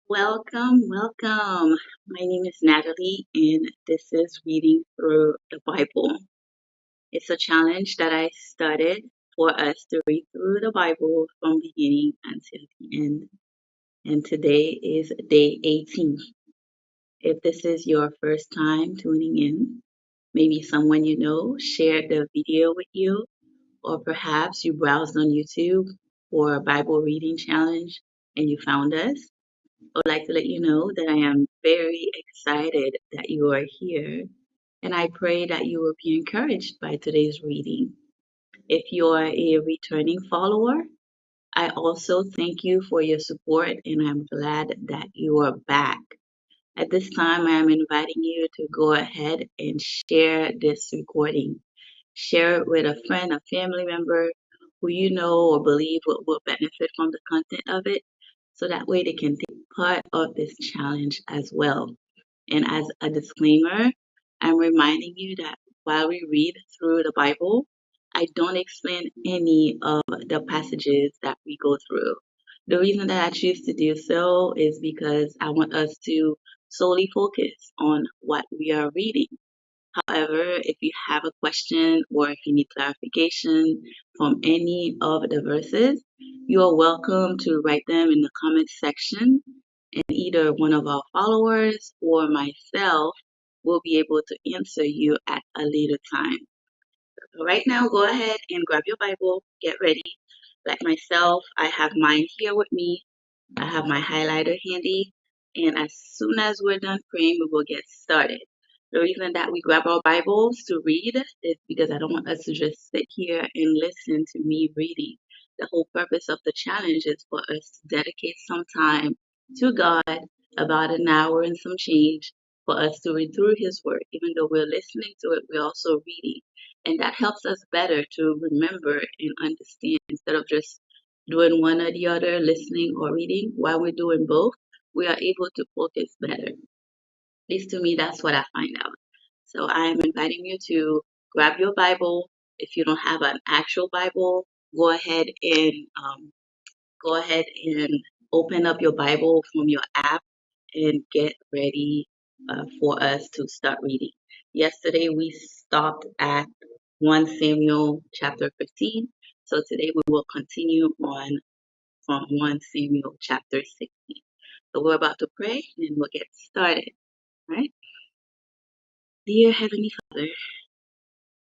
Welcome, welcome. My name is Nathalie, and this is Reading Through the Bible. It's a challenge that I started for us to read through the Bible from beginning until the end. And today is day 18. If this is your first time tuning in, maybe someone you know shared the video with you, or perhaps you browsed on YouTube for a Bible reading challenge and you found us. I would like to let you know that I am very excited that you are here, and I pray that you will be encouraged by today's reading. If you are a returning follower, I also thank you for your support, and I'm glad that you are back. At this time, I am inviting you to go ahead and share this recording. Share it with a friend, a family member who you know or believe will benefit from the content of it, so that way they can take part of this challenge as well. And as a disclaimer, I'm reminding you that while we read through the Bible, I don't explain any of the passages that we go through. The reason that I choose to do so is because I want us to solely focus on what we are reading. However, if you have a question or if you need clarification from any of the verses, you are welcome to write them in the comment section, and either one of our followers or myself will be able to answer you at a later time. So right now, go ahead and grab your Bible, get ready. Like myself, I have mine here with me. I have my highlighter handy, and as soon as we're done praying, we will get started. The reason that we grab our Bibles to read is because I don't want us to just sit here and listen to me reading. The whole purpose of the challenge is for us to dedicate some time to God, about an hour and some change, for us to read through His Word. Even though we're listening to it, we're also reading. And that helps us better to remember and understand instead of just doing one or the other, listening or reading. While we're doing both, we are able to focus better. At least to me, that's what I find out. So I am inviting you to grab your Bible. If you don't have an actual Bible, go ahead and open up your Bible from your app and get ready for us to start reading. Yesterday we stopped at 1 Samuel chapter 15. So today we will continue on from 1 Samuel chapter 16. So we're about to pray and then we'll get started, right? Dear Heavenly Father,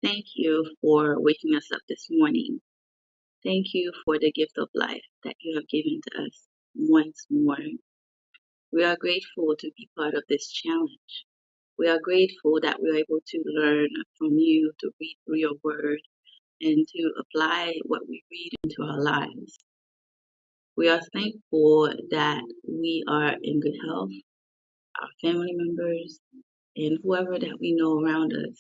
thank you for waking us up this morning. Thank you for the gift of life that you have given to us once more. We are grateful to be part of this challenge. We are grateful that we're able to learn from you, to read through your word, and to apply what we read into our lives. We are thankful that we are in good health, our family members, and whoever that we know around us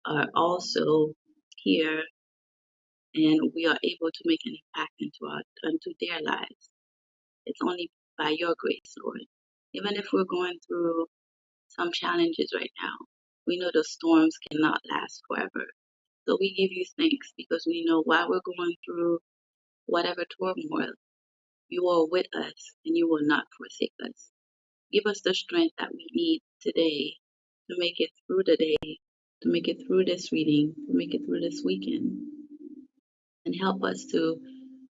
are also here, and we are able to make an impact into their lives. It's only by your grace, Lord. Even if we're going through some challenges right now, we know the storms cannot last forever. So we give you thanks because we know while we're going through whatever turmoil, you are with us and you will not forsake us. Give us the strength that we need today to make it through the day, to make it through this reading, to make it through this weekend, and help us to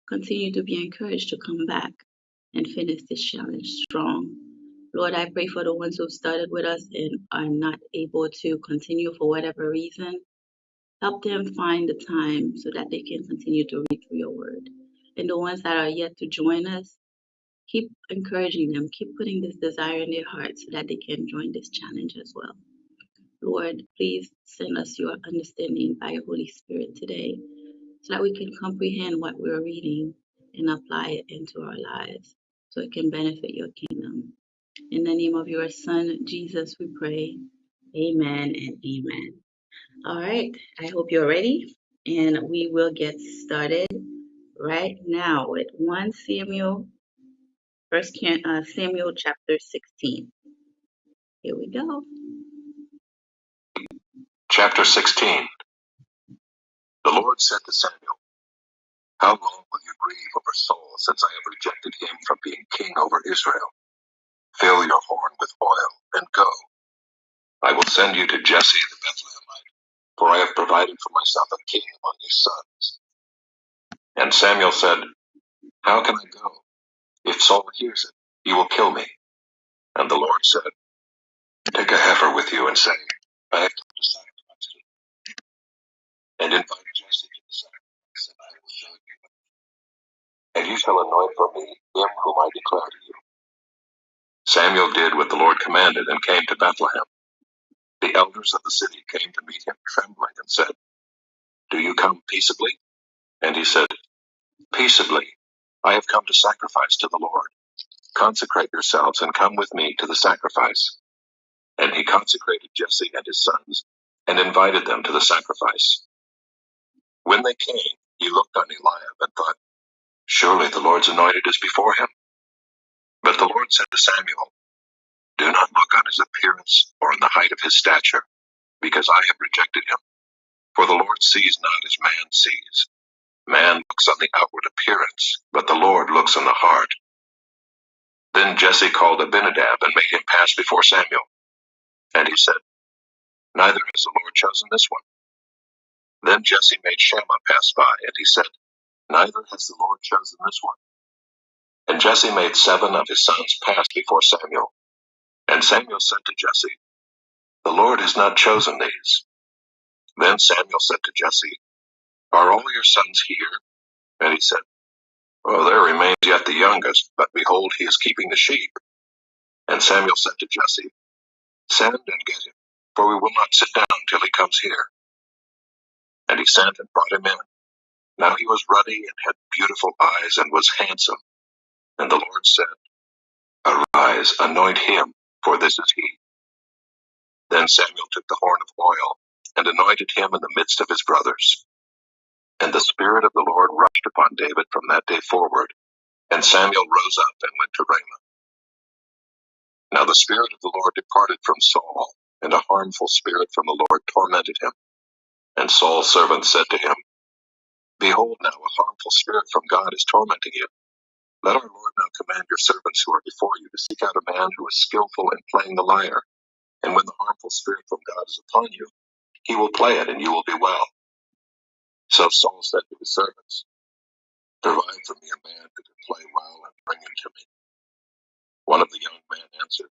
continue to be encouraged to come back and finish this challenge strong. Lord, I pray for the ones who've started with us and are not able to continue for whatever reason. Help them find the time so that they can continue to read through your word. And the ones that are yet to join us, keep encouraging them, keep putting this desire in their hearts so that they can join this challenge as well. Lord, please send us your understanding by your Holy Spirit today so that we can comprehend what we're reading and apply it into our lives so it can benefit your kingdom. In the name of your Son, Jesus, we pray. Amen and amen. All right, I hope you're ready, and we will get started right now with 1 Samuel, Samuel chapter 16. Here we go. Chapter 16. The Lord said to Samuel, "How long will you grieve over Saul, since I have rejected him from being king over Israel? Fill your horn with oil, and go. I will send you to Jesse the Bethlehemite, for I have provided for myself a king among his sons. And Samuel said, How can I go? If Saul hears it, he will kill me. And the Lord said, Take a heifer with you and say, I have come to sacrifice it. And invite Jesse to the sacrifice, and I will show you. And you shall anoint for me him whom I declare to you. Samuel did what the Lord commanded and came to Bethlehem. The elders of the city came to meet him trembling and said, Do you come peaceably? And he said, Peaceably. I have come to sacrifice to the Lord. Consecrate yourselves and come with me to the sacrifice. And he consecrated Jesse and his sons and invited them to the sacrifice. When they came, he looked on Eliab and thought, Surely the Lord's anointed is before him. But the Lord said to Samuel, Do not look on his appearance or on the height of his stature, because I have rejected him. For the Lord sees not as man sees. Man looks on the outward appearance, but the Lord looks on the heart. Then Jesse called Abinadab and made him pass before Samuel. And he said, Neither has the Lord chosen this one. Then Jesse made Shammah pass by, and he said, Neither has the Lord chosen this one. And Jesse made 7 of his sons pass before Samuel. And Samuel said to Jesse, The Lord has not chosen these. Then Samuel said to Jesse, Are all your sons here? And he said, Well, there remains yet the youngest, but behold, he is keeping the sheep. And Samuel said to Jesse, Send and get him, for we will not sit down till he comes here. And he sent and brought him in. Now he was ruddy and had beautiful eyes and was handsome. And the Lord said, Arise, anoint him, for this is he. Then Samuel took the horn of oil and anointed him in the midst of his brothers. And the Spirit of the Lord rushed upon David from that day forward. And Samuel rose up and went to Ramah. Now the Spirit of the Lord departed from Saul, and a harmful spirit from the Lord tormented him. And Saul's servant said to him, Behold, now a harmful spirit from God is tormenting you. Let our Lord now command your servants who are before you to seek out a man who is skillful in playing the lyre. And when the harmful spirit from God is upon you, he will play it, and you will be well. So Saul said to his servants, Provide for me a man who can play well, and bring him to me. One of the young men answered,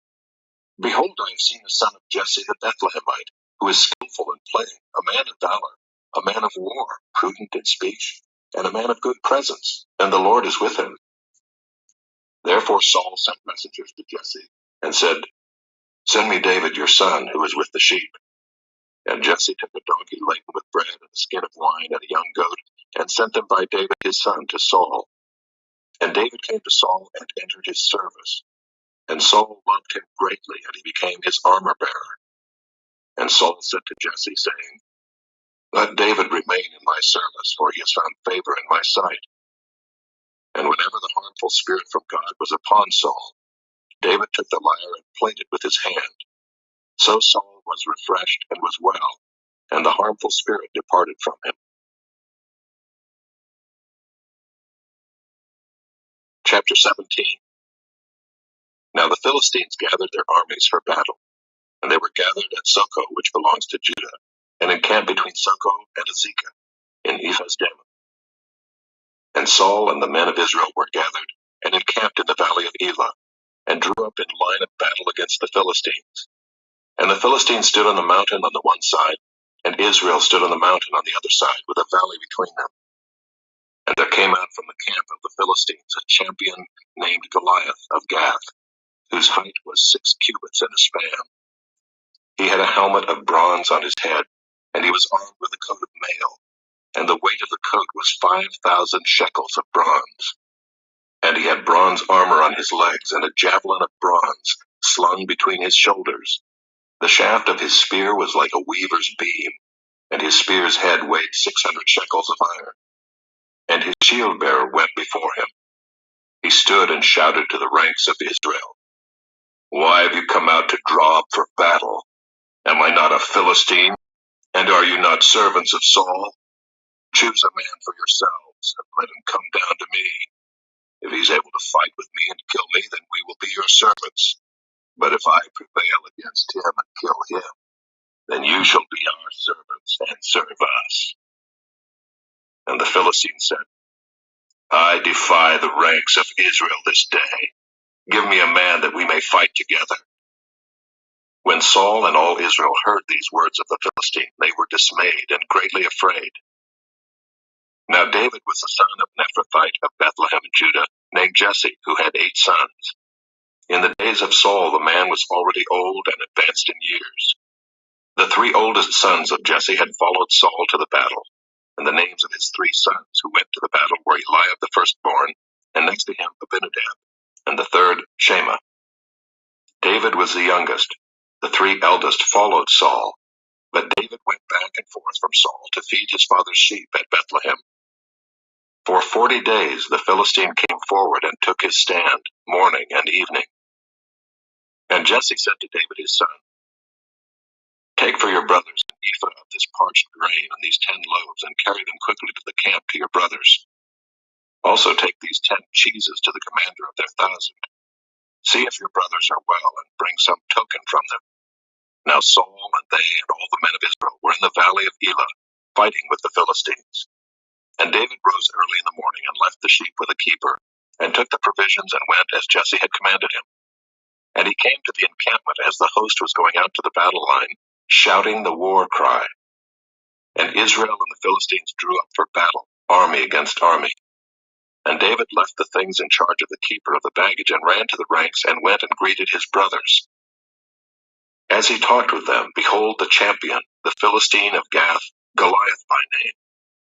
Behold, I have seen the son of Jesse the Bethlehemite, who is skillful in playing, a man of valor, a man of war, prudent in speech, and a man of good presence, and the Lord is with him. Therefore Saul sent messengers to Jesse, and said, Send me David your son, who is with the sheep. And Jesse took a donkey laden with bread and a skin of wine and a young goat, and sent them by David his son to Saul. And David came to Saul and entered his service. And Saul loved him greatly, and he became his armor-bearer. And Saul said to Jesse, saying, Let David remain in my service, for he has found favor in my sight. And whenever the harmful spirit from God was upon Saul, David took the lyre and played it with his hand. So Saul was refreshed and was well, and the harmful spirit departed from him. Chapter 17. Now the Philistines gathered their armies for battle, and they were gathered at Socoh, which belongs to Judah, and encamped between Socoh and Azekah in Ephesdammim. And Saul and the men of Israel were gathered, and encamped in the valley of Elah, and drew up in line of battle against the Philistines. And the Philistines stood on the mountain on the one side, and Israel stood on the mountain on the other side, with a valley between them. And there came out from the camp of the Philistines a champion named Goliath of Gath, whose height was 6 cubits and a span. He had a helmet of bronze on his head, and he was armed with a coat of mail, and the weight of the coat was 5,000 shekels of bronze. And he had bronze armor on his legs, and a javelin of bronze slung between his shoulders. The shaft of his spear was like a weaver's beam, and his spear's head weighed 600 shekels of iron. And his shield-bearer went before him. He stood and shouted to the ranks of Israel, Why have you come out to draw up for battle? Am I not a Philistine? And are you not servants of Saul? Choose a man for yourselves, and let him come down to me. If he's able to fight with me and kill me, then we will be your servants. then you shall be our servants and serve us. And the Philistine said, I defy the ranks of Israel this day. Give me a man that we may fight together. When Saul and all Israel heard these words of the Philistine, they were dismayed and greatly afraid. Now David was the son of Nephathite of Bethlehem in Judah, named Jesse, who had 8 sons. In the days of Saul, the man was already old and advanced in years. The 3 oldest sons of Jesse had followed Saul to the battle, and the names of his 3 sons who went to the battle were Eliab the firstborn, and next to him Abinadab, and the third Shema. David was the youngest. The 3 eldest followed Saul, but David went back and forth from Saul to feed his father's sheep at Bethlehem. For 40 days the Philistine came forward and took his stand, morning and evening. And Jesse said to David his son, Take for your brothers an ephah of this parched grain and these 10 loaves, and carry them quickly to the camp to your brothers. Also take these 10 cheeses to the commander of their 1,000. See if your brothers are well, and bring some token from them. Now Saul and they and all the men of Israel were in the valley of Elah, fighting with the Philistines. And David rose early in the morning and left the sheep with a keeper, and took the provisions and went as Jesse had commanded him. And he came to the encampment as the host was going out to the battle line, shouting the war cry. And Israel and the Philistines drew up for battle, army against army. And David left the things in charge of the keeper of the baggage and ran to the ranks and went and greeted his brothers. As he talked with them, behold, the champion, the Philistine of Gath, Goliath by name,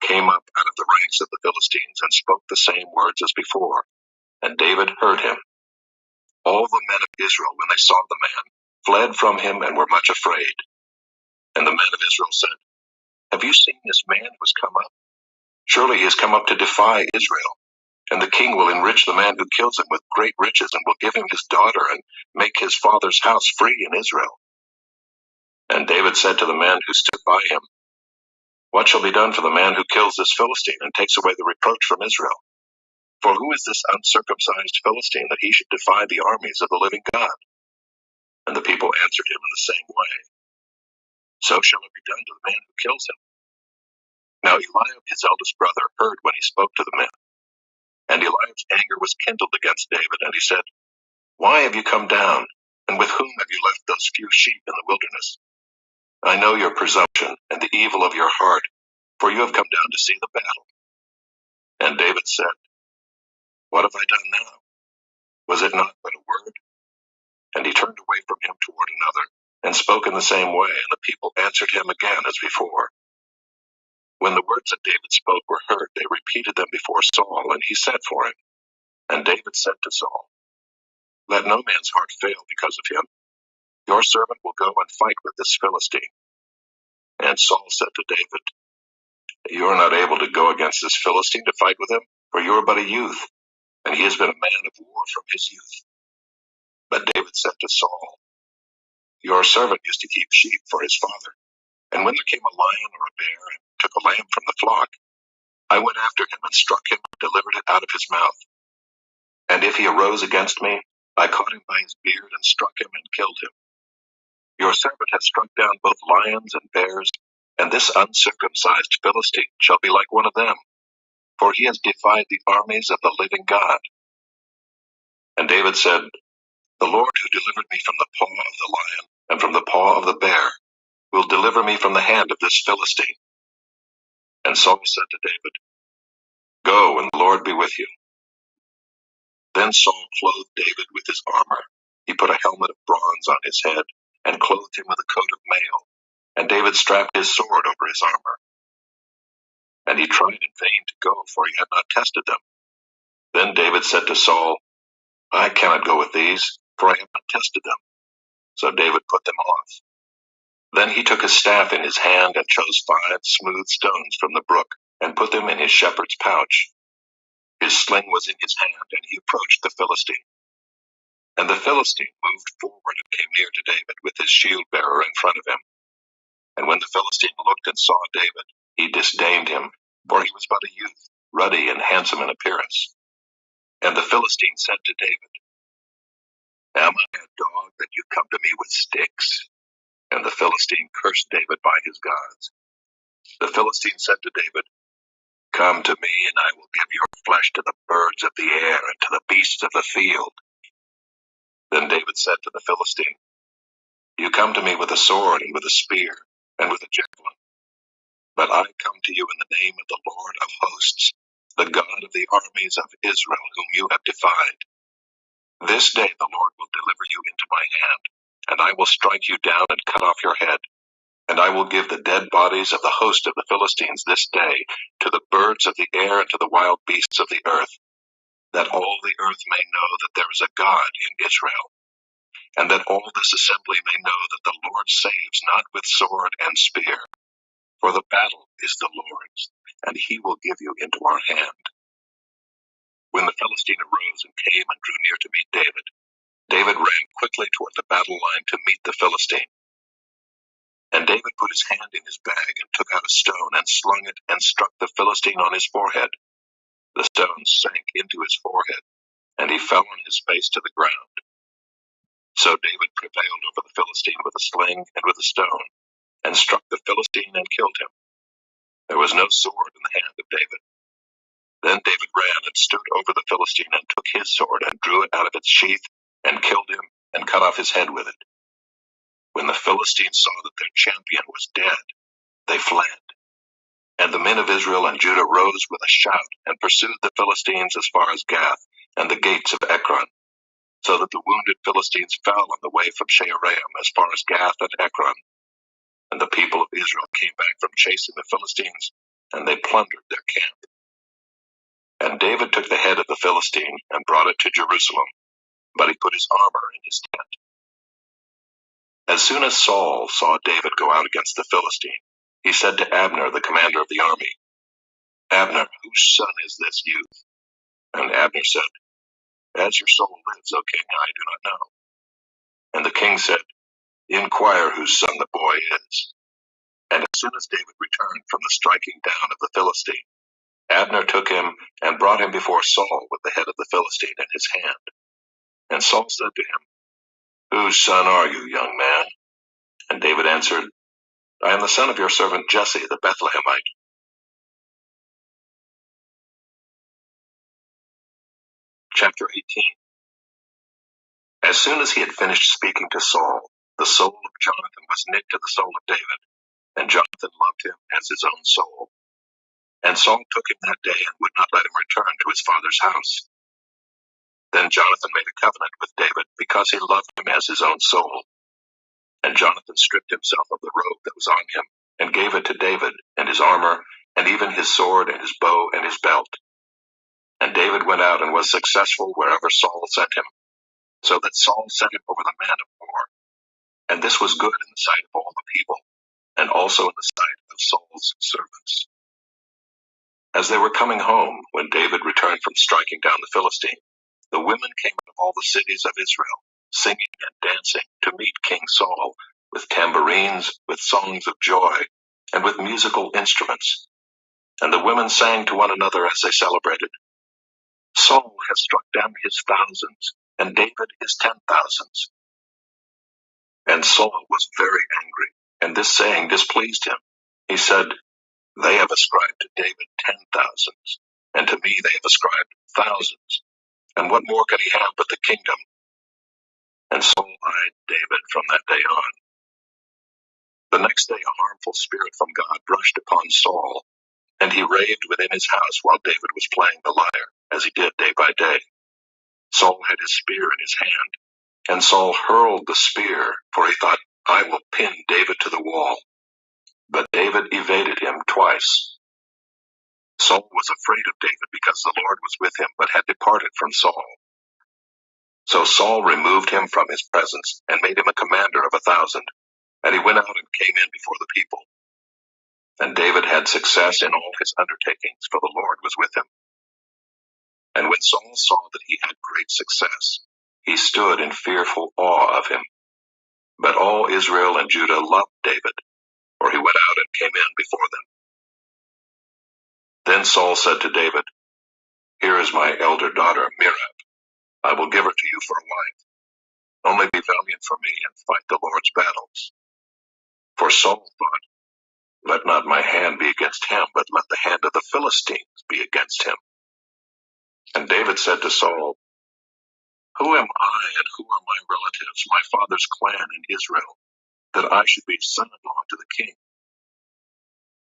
came up out of the ranks of the Philistines and spoke the same words as before. And David heard him. All the men of Israel, when they saw the man, fled from him and were much afraid. And the men of Israel said, Have you seen this man who has come up? Surely he has come up to defy Israel. And the king will enrich the man who kills him with great riches, and will give him his daughter, and make his father's house free in Israel. And David said to the man who stood by him, What shall be done for the man who kills this Philistine, and takes away the reproach from Israel? For who is this uncircumcised Philistine, that he should defy the armies of the living God? And the people answered him in the same way, So shall it be done to the man who kills him. Now Eliab his eldest brother heard when he spoke to the men. And Eliab's anger was kindled against David, and he said, Why have you come down? And with whom have you left those few sheep in the wilderness? I know your presumption and the evil of your heart, for you have come down to see the battle. And David said, What have I done now? Was it not but a word? And he turned away from him toward another, and spoke in the same way, and the people answered him again as before. When the words that David spoke were heard, they repeated them before Saul, and he sent for him. And David said to Saul, Let no man's heart fail because of him. Your servant will go and fight with this Philistine. And Saul said to David, You are not able to go against this Philistine to fight with him, for you are but a youth, and he has been a man of war from his youth. But David said to Saul, Your servant used to keep sheep for his father, and when there came a lion or a bear and took a lamb from the flock, I went after him and struck him and delivered it out of his mouth. And if he arose against me, I caught him by his beard and struck him and killed him. Your servant has struck down both lions and bears, and this uncircumcised Philistine shall be like one of them, for he has defied the armies of the living God. And David said, The Lord who delivered me from the paw of the lion and from the paw of the bear will deliver me from the hand of this Philistine. And Saul said to David, Go, and the Lord be with you. Then Saul clothed David with his armor. He put a helmet of bronze on his head, and clothed him with a coat of mail. And David strapped his sword over his armor. And he tried in vain to go, for he had not tested them. Then David said to Saul, I cannot go with these, for I have not tested them. So David put them off. Then he took his staff in his hand and chose 5 smooth stones from the brook, and put them in his shepherd's pouch. His sling was in his hand, and he approached the Philistine. And the Philistine moved forward and came near to David with his shield-bearer in front of him. And when the Philistine looked and saw David, he disdained him, for he was but a youth, ruddy and handsome in appearance. And the Philistine said to David, Am I a dog that you come to me with sticks? And the Philistine cursed David by his gods. The Philistine said to David, "Come to me, and I will give your flesh to the birds of the air and to the beasts of the field." Then David said to the Philistine, "You come to me with a sword and with a spear and with a javelin, but I come to you in the name of the Lord of hosts, the God of the armies of Israel, whom you have defied. This day the Lord will deliver you into my hand, and I will strike you down and cut off your head. And I will give the dead bodies of the host of the Philistines this day to the birds of the air and to the wild beasts of the earth, that all the earth may know that there is a God in Israel, and that all this assembly may know that the Lord saves not with sword and spear, for the battle is the Lord's, and he will give you into our hand." When the Philistine arose and came and drew near to meet David, David ran quickly toward the battle line to meet the Philistine. And David put his hand in his bag and took out a stone and slung it and struck the Philistine on his forehead. The stone sank into his forehead, and he fell on his face to the ground. So David prevailed over the Philistine with a sling and with a stone, and struck the Philistine and killed him. There was no sword in the hand of David. Then David ran and stood over the Philistine and took his sword and drew it out of its sheath and killed him and cut off his head with it. When the Philistines saw that their champion was dead, they fled. And the men of Israel and Judah rose with a shout and pursued the Philistines as far as Gath and the gates of Ekron, so that the wounded Philistines fell on the way from Shaaraim as far as Gath and Ekron. And the people of Israel came back from chasing the Philistines, and they plundered their camp. And David took the head of the Philistine and brought it to Jerusalem, but he put his armor in his tent. As soon as Saul saw David go out against the Philistine, he said to Abner, the commander of the army, "Abner, whose son is this youth?" And Abner said, "As your soul lives, O king, I do not know." And the king said, "Inquire whose son the boy is." And as soon as David returned from the striking down of the Philistine, Abner took him and brought him before Saul with the head of the Philistine in his hand. And Saul said to him, "Whose son are you, young man?" And David answered, "I am the son of your servant Jesse the Bethlehemite." Chapter 18. As soon as he had finished speaking to Saul, the soul of Jonathan was knit to the soul of David, and Jonathan loved him as his own soul. And Saul took him that day and would not let him return to his father's house. Then Jonathan made a covenant with David because he loved him as his own soul. And Jonathan stripped himself of the robe that was on him and gave it to David and his armor and even his sword and his bow and his belt. And David went out and was successful wherever Saul sent him, so that Saul set him over the man of war. And this was good in the sight of all the people, and also in the sight of Saul's servants. As they were coming home, when David returned from striking down the Philistine, the women came out of all the cities of Israel, singing and dancing to meet King Saul, with tambourines, with songs of joy, and with musical instruments. And the women sang to one another as they celebrated, "Saul has struck down his thousands, and David his 10,000s." And Saul was very angry, and this saying displeased him. He said, "They have ascribed to David 10,000s, and to me they have ascribed thousands. And what more can he have but the kingdom?" And Saul eyed David from that day on. The next day a harmful spirit from God rushed upon Saul, and he raved within his house while David was playing the lyre, as he did day by day. Saul had his spear in his hand, and Saul hurled the spear, for he thought, "I will pin David to the wall." But David evaded him twice. Saul was afraid of David because the Lord was with him, but had departed from Saul. So Saul removed him from his presence and made him a commander of 1,000, and he went out and came in before the people. And David had success in all his undertakings, for the Lord was with him. And when Saul saw that he had great success, he stood in fearful awe of him. But all Israel and Judah loved David, for he went out and came in before them. Then Saul said to David, "Here is my elder daughter, Merab. I will give her to you for a wife. Only be valiant for me and fight the Lord's battles." For Saul thought, let not my hand be against him, but let the hand of the Philistines be against him. And David said to Saul, who am I and who are my relatives, my father's clan in Israel, that I should be son-in-law to the king?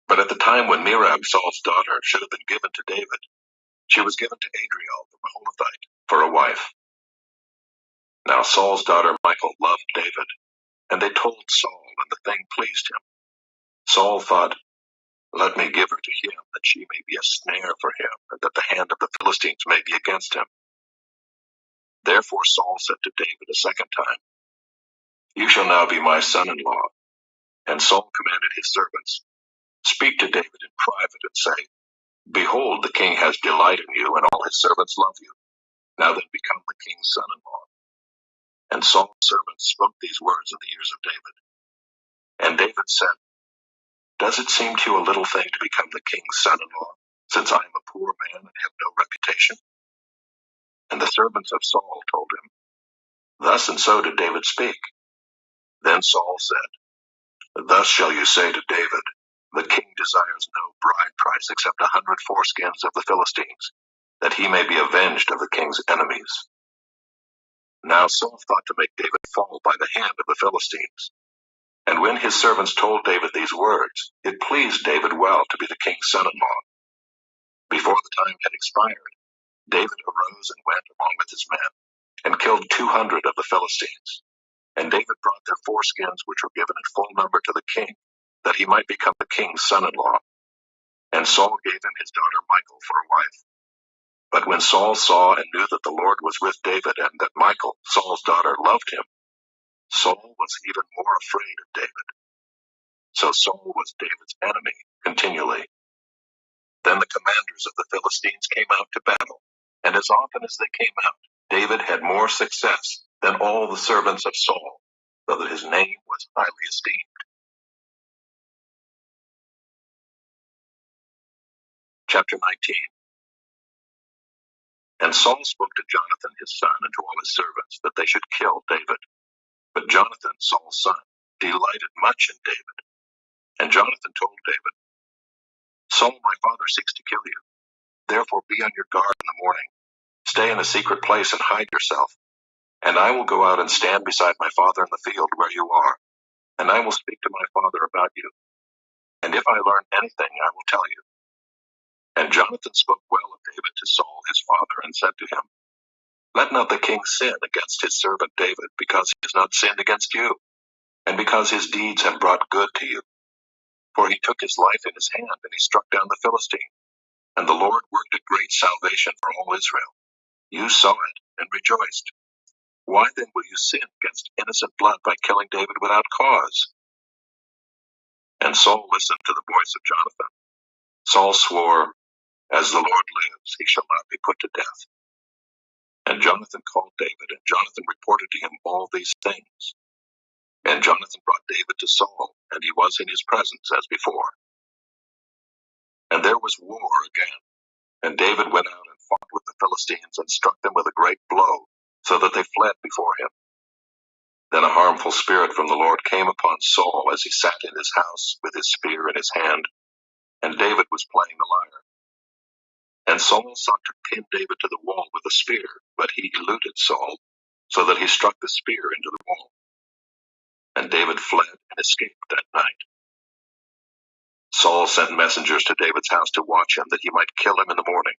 But at the time when Merab, Saul's daughter, should have been given to David, she was given to Adriel the Maholathite for a wife. Now Saul's daughter Michal loved David, and they told Saul, and the thing pleased him. Saul thought, let me give her to him, that she may be a snare for him, and that the hand of the Philistines may be against him. Therefore Saul said to David a second time, you shall now be my son-in-law. And Saul commanded his servants, speak to David in private and say, behold, the king has delight in you, and all his servants love you. Now then become the king's son-in-law. And Saul's servants spoke these words in the ears of David. And David said, does it seem to you a little thing to become the king's son-in-law, since I am a poor man and have no reputation? And the servants of Saul told him, thus and so did David speak. Then Saul said, thus shall you say to David, the king desires no bride price except 100 foreskins of the Philistines, that he may be avenged of the king's enemies. Now Saul thought to make David fall by the hand of the Philistines. And when his servants told David these words, it pleased David well to be the king's son-in-law. Before the time had expired, David arose and went along with his men, and killed 200 of the Philistines. And David brought their foreskins, which were given in full number to the king, that he might become the king's son-in-law. And Saul gave him his daughter Michal for a wife. But when Saul saw and knew that the Lord was with David, and that Michal, Saul's daughter, loved him, Saul was even more afraid of David. So Saul was David's enemy continually. Then the commanders of the Philistines came out to battle, and as often as they came out, David had more success than all the servants of Saul, so that his name was highly esteemed. Chapter 19. And Saul spoke to Jonathan his son and to all his servants, that they should kill David. But Jonathan, Saul's son, delighted much in David. And Jonathan told David, Saul my father seeks to kill you. Therefore be on your guard in the morning. Stay in a secret place and hide yourself. And I will go out and stand beside my father in the field where you are. And I will speak to my father about you. And if I learn anything, I will tell you. And Jonathan spoke well of David to Saul his father, and said to him, let not the king sin against his servant David, because he has not sinned against you, and because his deeds have brought good to you. For he took his life in his hand, and he struck down the Philistine. And the Lord worked a great salvation for all Israel. You saw it, and rejoiced. Why then will you sin against innocent blood by killing David without cause? And Saul listened to the voice of Jonathan. Saul swore, as the Lord lives, he shall not be put to death. And Jonathan called David, and Jonathan reported to him all these things. And Jonathan brought David to Saul, and he was in his presence as before. And there was war again. And David went out and fought with the Philistines, and struck them with a great blow, so that they fled before him. Then a harmful spirit from the Lord came upon Saul as he sat in his house with his spear in his hand, and David was playing the lyre. And Saul sought to pin David to the wall with a spear, but he eluded Saul, so that he struck the spear into the wall. And David fled and escaped that night. Saul sent messengers to David's house to watch him, that he might kill him in the morning.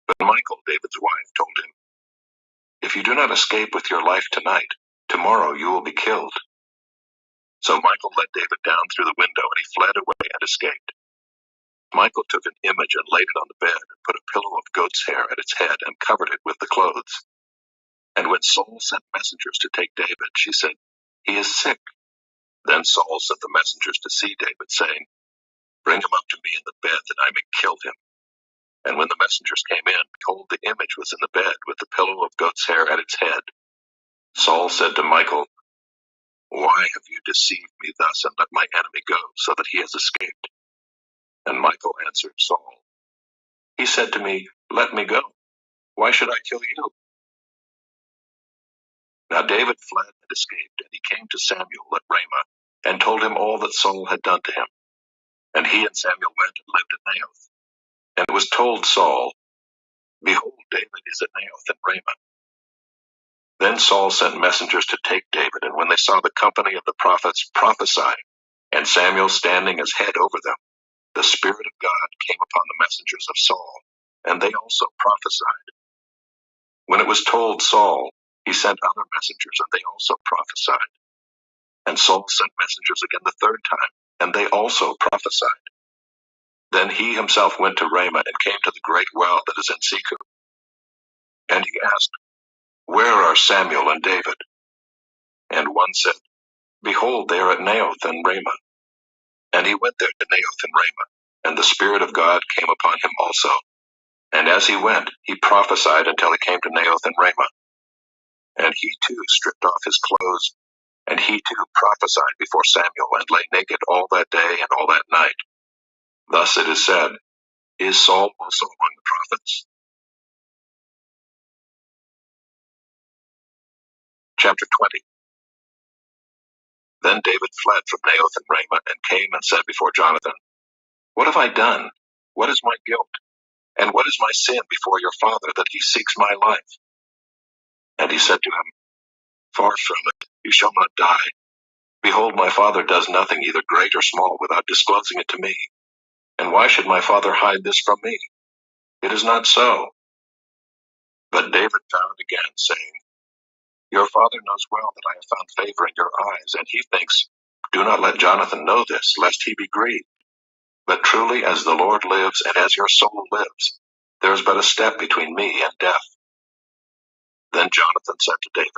But Michal, David's wife, told him, if you do not escape with your life tonight, tomorrow you will be killed. So Michal let David down through the window, and he fled away and escaped. Michal took an image and laid it on the bed, and put a pillow of goat's hair at its head, and covered it with the clothes. And when Saul sent messengers to take David, she said, he is sick. Then Saul sent the messengers to see David, saying, bring him up to me in the bed, that I may kill him. And when the messengers came in, behold, the image was in the bed, with the pillow of goat's hair at its head. Saul said to Michal, why have you deceived me thus, and let my enemy go, so that he has escaped? And Michal answered Saul, he said to me, let me go. Why should I kill you? Now David fled and escaped, and he came to Samuel at Ramah. and told him all that Saul had done to him. And he and Samuel went and lived at Naioth. And it was told Saul, Behold, David is at Naioth in Ramah. Then Saul sent messengers to take David, and when they saw the company of the prophets prophesying, and Samuel standing as head over them, the Spirit of God came upon the messengers of Saul, and they also prophesied. When it was told Saul, he sent other messengers, and they also prophesied. And Saul sent messengers again the third time, and they also prophesied. Then he himself went to Ramah and came to the great well that is in Seku. And he asked, Where are Samuel and David? And one said, Behold, they are at Naioth and Ramah. And he went there to Naioth and Ramah, and the Spirit of God came upon him also. And as he went, he prophesied until he came to Naioth and Ramah. And he too stripped off his clothes, and he too prophesied before Samuel, and lay naked all that day and all that night. Thus it is said, Is Saul also among the prophets? Chapter 20. Then David fled from Naioth and Ramah, and came and said before Jonathan, What have I done? What is my guilt? And what is my sin before your father, that he seeks my life? And he said to him, Far from it, you shall not die. Behold, my father does nothing, either great or small, without disclosing it to me. And why should my father hide this from me? It is not so. But David vowed again, saying, Your father knows well that I have found favor in your eyes, and he thinks, Do not let Jonathan know this, lest he be grieved. But truly, as the Lord lives, and as your soul lives, there is but a step between me and death. Then Jonathan said to David,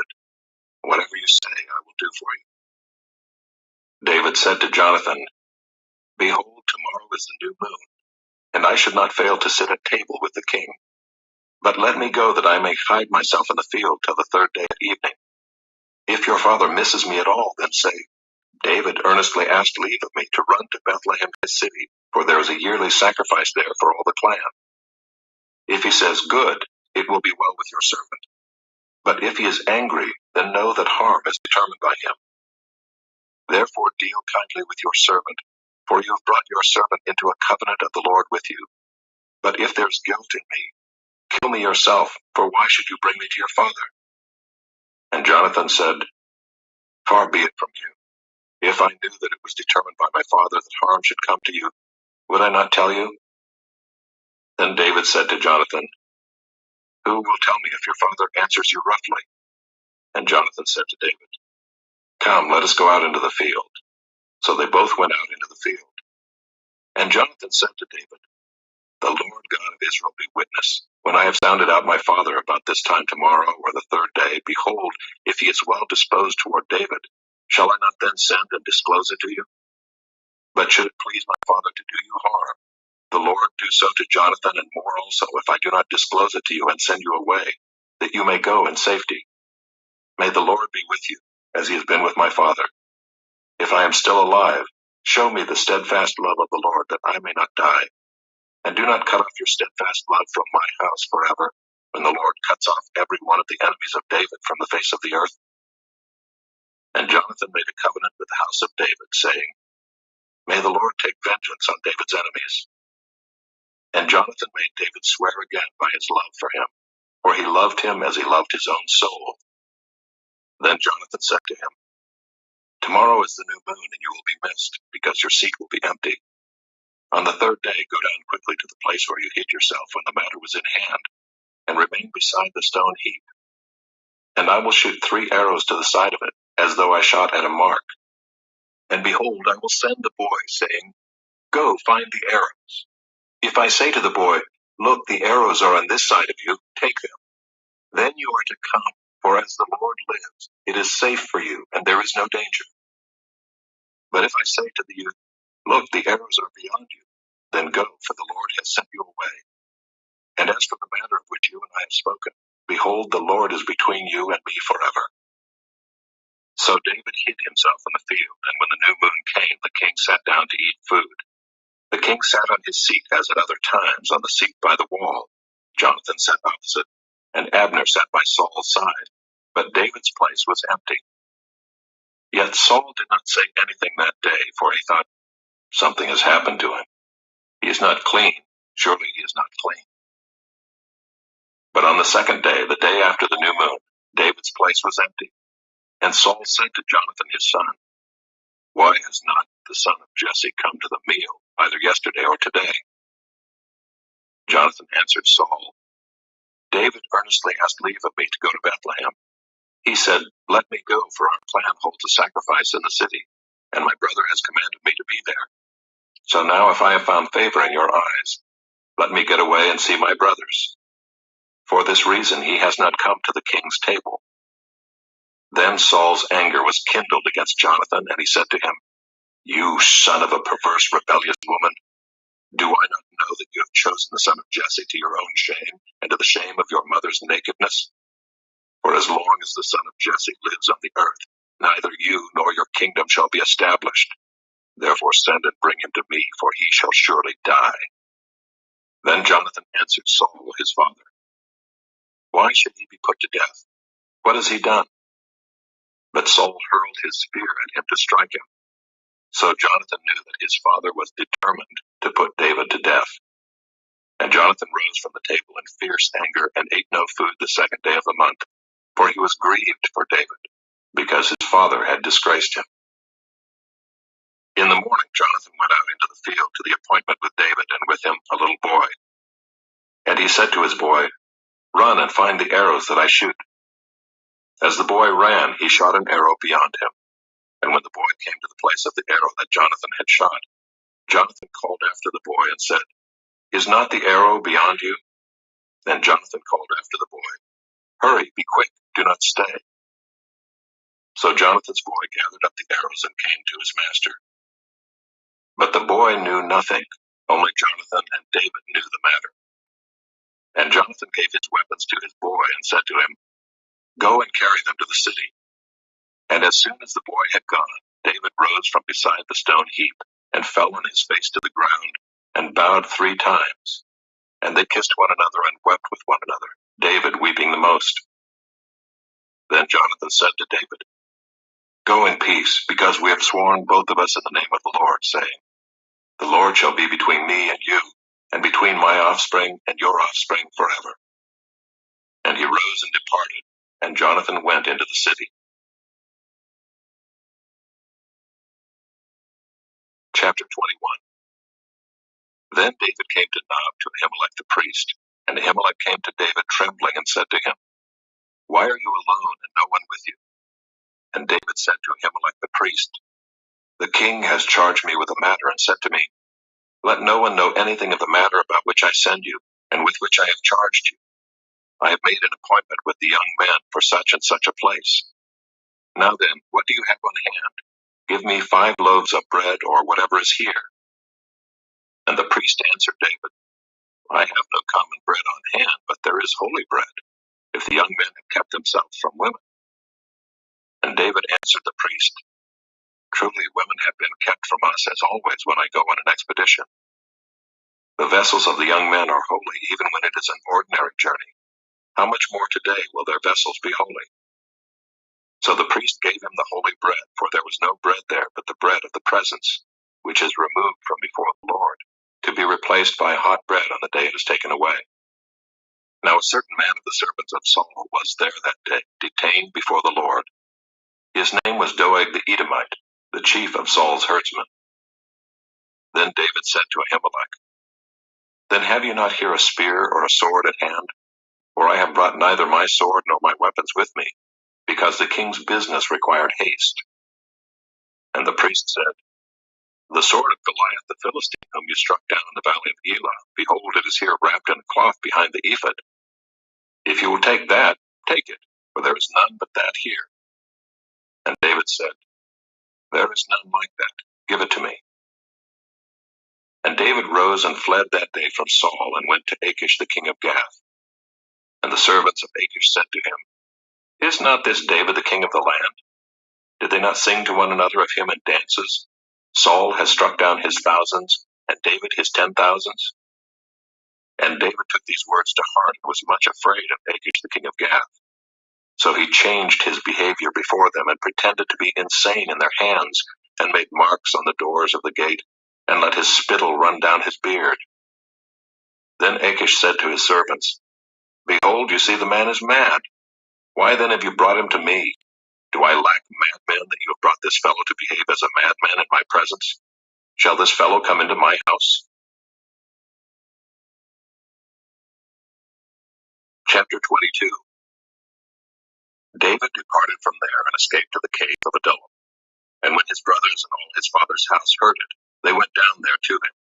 Whatever you say, I will do for you. David said to Jonathan, Behold, tomorrow is the new moon, and I should not fail to sit at table with the king. But let me go, that I may hide myself in the field till the third day at evening. If your father misses me at all, then say, David earnestly asked leave of me to run to Bethlehem his city, for there is a yearly sacrifice there for all the clan. If he says, Good, it will be well with your servant. But if he is angry, then know that harm is determined by him. Therefore deal kindly with your servant, for you have brought your servant into a covenant of the Lord with you. But if there is guilt in me, kill me yourself, for why should you bring me to your father? And Jonathan said, Far be it from you. If I knew that it was determined by my father that harm should come to you, would I not tell you? Then David said to Jonathan, Who will tell me if your father answers you roughly? And Jonathan said to David, Come, let us go out into the field. So they both went out into the field. And Jonathan said to David, The Lord God of Israel be witness, when I have sounded out my father about this time tomorrow or the third day, behold, if he is well disposed toward David, shall I not then send and disclose it to you? But should it please my father to do you harm, the Lord do so to Jonathan and more also, if I do not disclose it to you and send you away, that you may go in safety. May the Lord be with you, as he has been with my father. If I am still alive, show me the steadfast love of the Lord, that I may not die. And do not cut off your steadfast love from my house forever, when the Lord cuts off every one of the enemies of David from the face of the earth. And Jonathan made a covenant with the house of David, saying, May the Lord take vengeance on David's enemies. And Jonathan made David swear again by his love for him, for he loved him as he loved his own soul. Then Jonathan said to him, Tomorrow is the new moon, and you will be missed, because your seat will be empty. On the third day, go down quickly to the place where you hid yourself when the matter was in hand, and remain beside the stone heap. And I will shoot 3 arrows to the side of it, as though I shot at a mark. And behold, I will send the boy, saying, Go, find the arrows. If I say to the boy, Look, the arrows are on this side of you, take them. Then you are to come, for as the Lord lives, it is safe for you, and there is no danger. But if I say to the youth, Look, the arrows are beyond you, then go, for the Lord has sent you away. And as for the matter of which you and I have spoken, behold, the Lord is between you and me forever. So David hid himself in the field, and when the new moon came, the king sat down to eat food. The king sat on his seat as at other times, on the seat by the wall. Jonathan sat opposite, and Abner sat by Saul's side. But David's place was empty. Yet Saul did not say anything that day, for he thought, something has happened to him. He is not clean. Surely he is not clean. But on the second day, the day after the new moon, David's place was empty. And Saul said to Jonathan his son, why has not the son of Jesse come to the meal, either yesterday or today? Jonathan answered Saul, David earnestly asked leave of me to go to Bethlehem. He said, let me go, for our clan holds a sacrifice in the city, and my brother has commanded me to be there. So now if I have found favor in your eyes, let me get away and see my brothers. For this reason he has not come to the king's table. Then Saul's anger was kindled against Jonathan, and he said to him, you son of a perverse, rebellious woman, do I not know that you have chosen the son of Jesse to your own shame, and to the shame of your mother's nakedness? For as long as the son of Jesse lives on the earth, neither you nor your kingdom shall be established. Therefore send and bring him to me, for he shall surely die. Then Jonathan answered Saul his father, why should he be put to death? What has he done? But Saul hurled his spear at him to strike him. So Jonathan knew that his father was determined to put David to death. And Jonathan rose from the table in fierce anger and ate no food the second day of the month, for he was grieved for David, because his father had disgraced him. In the morning Jonathan went out into the field to the appointment with David, and with him a little boy. And he said to his boy, run and find the arrows that I shoot. As the boy ran, he shot an arrow beyond him. And when the boy came to the place of the arrow that Jonathan had shot, Jonathan called after the boy and said, is not the arrow beyond you? Then Jonathan called after the boy, hurry, be quick, do not stay. So Jonathan's boy gathered up the arrows and came to his master. But the boy knew nothing, only Jonathan and David knew the matter. And Jonathan gave his weapons to his boy and said to him, go and carry them to the city. And as soon as the boy had gone, David rose from beside the stone heap and fell on his face to the ground and bowed 3 times. And they kissed one another and wept with one another, David weeping the most. Then Jonathan said to David, go in peace, because we have sworn both of us in the name of the Lord, saying, the Lord shall be between me and you, and between my offspring and your offspring forever. And he rose and departed, and Jonathan went into the city. Chapter 21. Then David came to Nob to Ahimelech the priest, and Ahimelech came to David trembling and said to him, why are you alone and no one with you? And David said to Ahimelech the priest, the king has charged me with a matter and said to me, let no one know anything of the matter about which I send you, and with which I have charged you. I have made an appointment with the young men for such and such a place. Now then, what do you have on hand? Give me 5 loaves of bread, or whatever is here. And the priest answered David, I have no common bread on hand, but there is holy bread, if the young men have kept themselves from women. And David answered the priest, truly women have been kept from us as always when I go on an expedition. The vessels of the young men are holy, even when it is an ordinary journey. How much more today will their vessels be holy? So the priest gave him the holy bread, for there was no bread there but the bread of the presence, which is removed from before the Lord, to be replaced by hot bread on the day it is taken away. Now a certain man of the servants of Saul was there that day, detained before the Lord. His name was Doeg the Edomite, the chief of Saul's herdsmen. Then David said to Ahimelech, then have you not here a spear or a sword at hand? For I have brought neither my sword nor my weapons with me, because the king's business required haste. And the priest said, the sword of Goliath the Philistine, whom you struck down in the valley of Elah, behold, it is here wrapped in a cloth behind the ephod. If you will take that, take it, for there is none but that here. And David said, there is none like that. Give it to me. And David rose and fled that day from Saul, and went to Achish the king of Gath. And the servants of Achish said to him, is not this David the king of the land? Did they not sing to one another of him in dances? Saul has struck down his thousands, and David his 10,000s. And David took these words to heart, and was much afraid of Achish the king of Gath. So he changed his behavior before them and pretended to be insane in their hands, and made marks on the doors of the gate, and let his spittle run down his beard. Then Achish said to his servants, Behold, you see the man is mad. Why then have you brought him to me? Do I lack madmen that you have brought this fellow to behave as a madman in my presence? Shall this fellow come into my house? Chapter 22. David departed from there and escaped to the cave of Adullam. And when his brothers and all his father's house heard it, they went down there to him.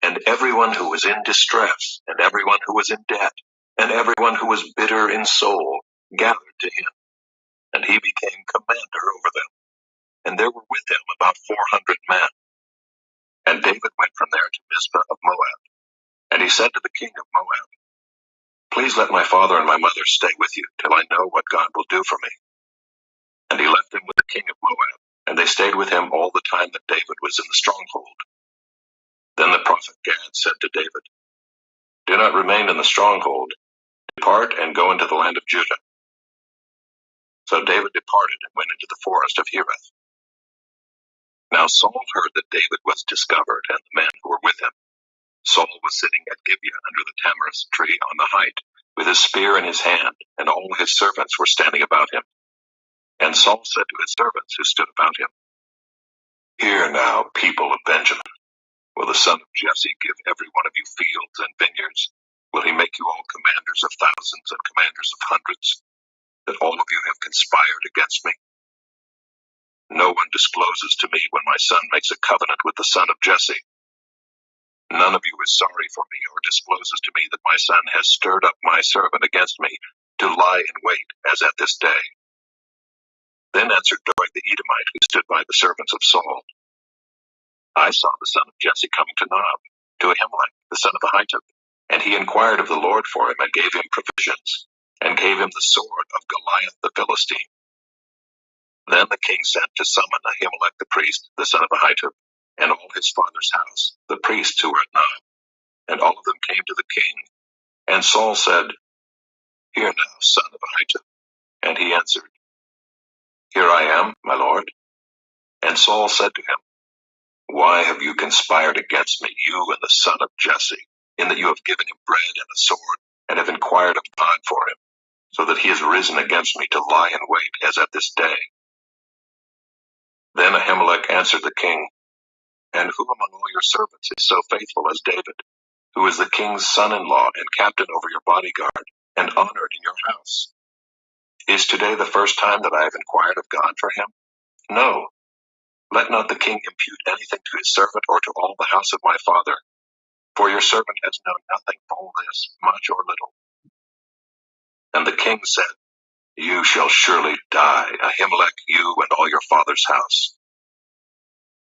And everyone who was in distress, and everyone who was in debt, and everyone who was bitter in soul, gathered to him. And he became commander over them. And there were with him about 400 men. And David went from there to Mizpah of Moab. And he said to the king of Moab, Please let my father and my mother stay with you, till I know what God will do for me. And he left them with the king of Moab, and they stayed with him all the time that David was in the stronghold. Then the prophet Gad said to David, Do not remain in the stronghold. Depart and go into the land of Judah. So David departed and went into the forest of Hereth. Now Saul heard that David was discovered, and the men who were with him. Saul was sitting at Gibeah under the tamarisk tree on the height, with his spear in his hand, and all his servants were standing about him. And Saul said to his servants who stood about him, Hear now, people of Benjamin. Will the son of Jesse give every one of you fields and vineyards? Will he make you all commanders of thousands and commanders of hundreds, that all of you have conspired against me? No one discloses to me when my son makes a covenant with the son of Jesse. None of you is sorry for me or discloses to me that my son has stirred up my servant against me to lie in wait, as at this day. Then answered Doeg the Edomite, who stood by the servants of Saul, I saw the son of Jesse coming to Nob, to Ahimelech, the son of Ahitub, and he inquired of the Lord for him, and gave him provisions, and gave him the sword of Goliath the Philistine. Then the king sent to summon Ahimelech the priest, the son of Ahitub, and all his father's house, the priests who were at Nob, and all of them came to the king. And Saul said, Hear now, son of Ahitub. And he answered, Here I am, my lord. And Saul said to him, Why have you conspired against me, you and the son of Jesse, in that you have given him bread and a sword, and have inquired of God for him, so that he has risen against me to lie in wait, as at this day? Then Ahimelech answered the king, And who among all your servants is so faithful as David, who is the king's son-in-law and captain over your bodyguard, and honored in your house? Is today the first time that I have inquired of God for him? No. Let not the king impute anything to his servant or to all the house of my father, for your servant has known nothing of all this, much or little. And the king said, You shall surely die, Ahimelech, you and all your father's house.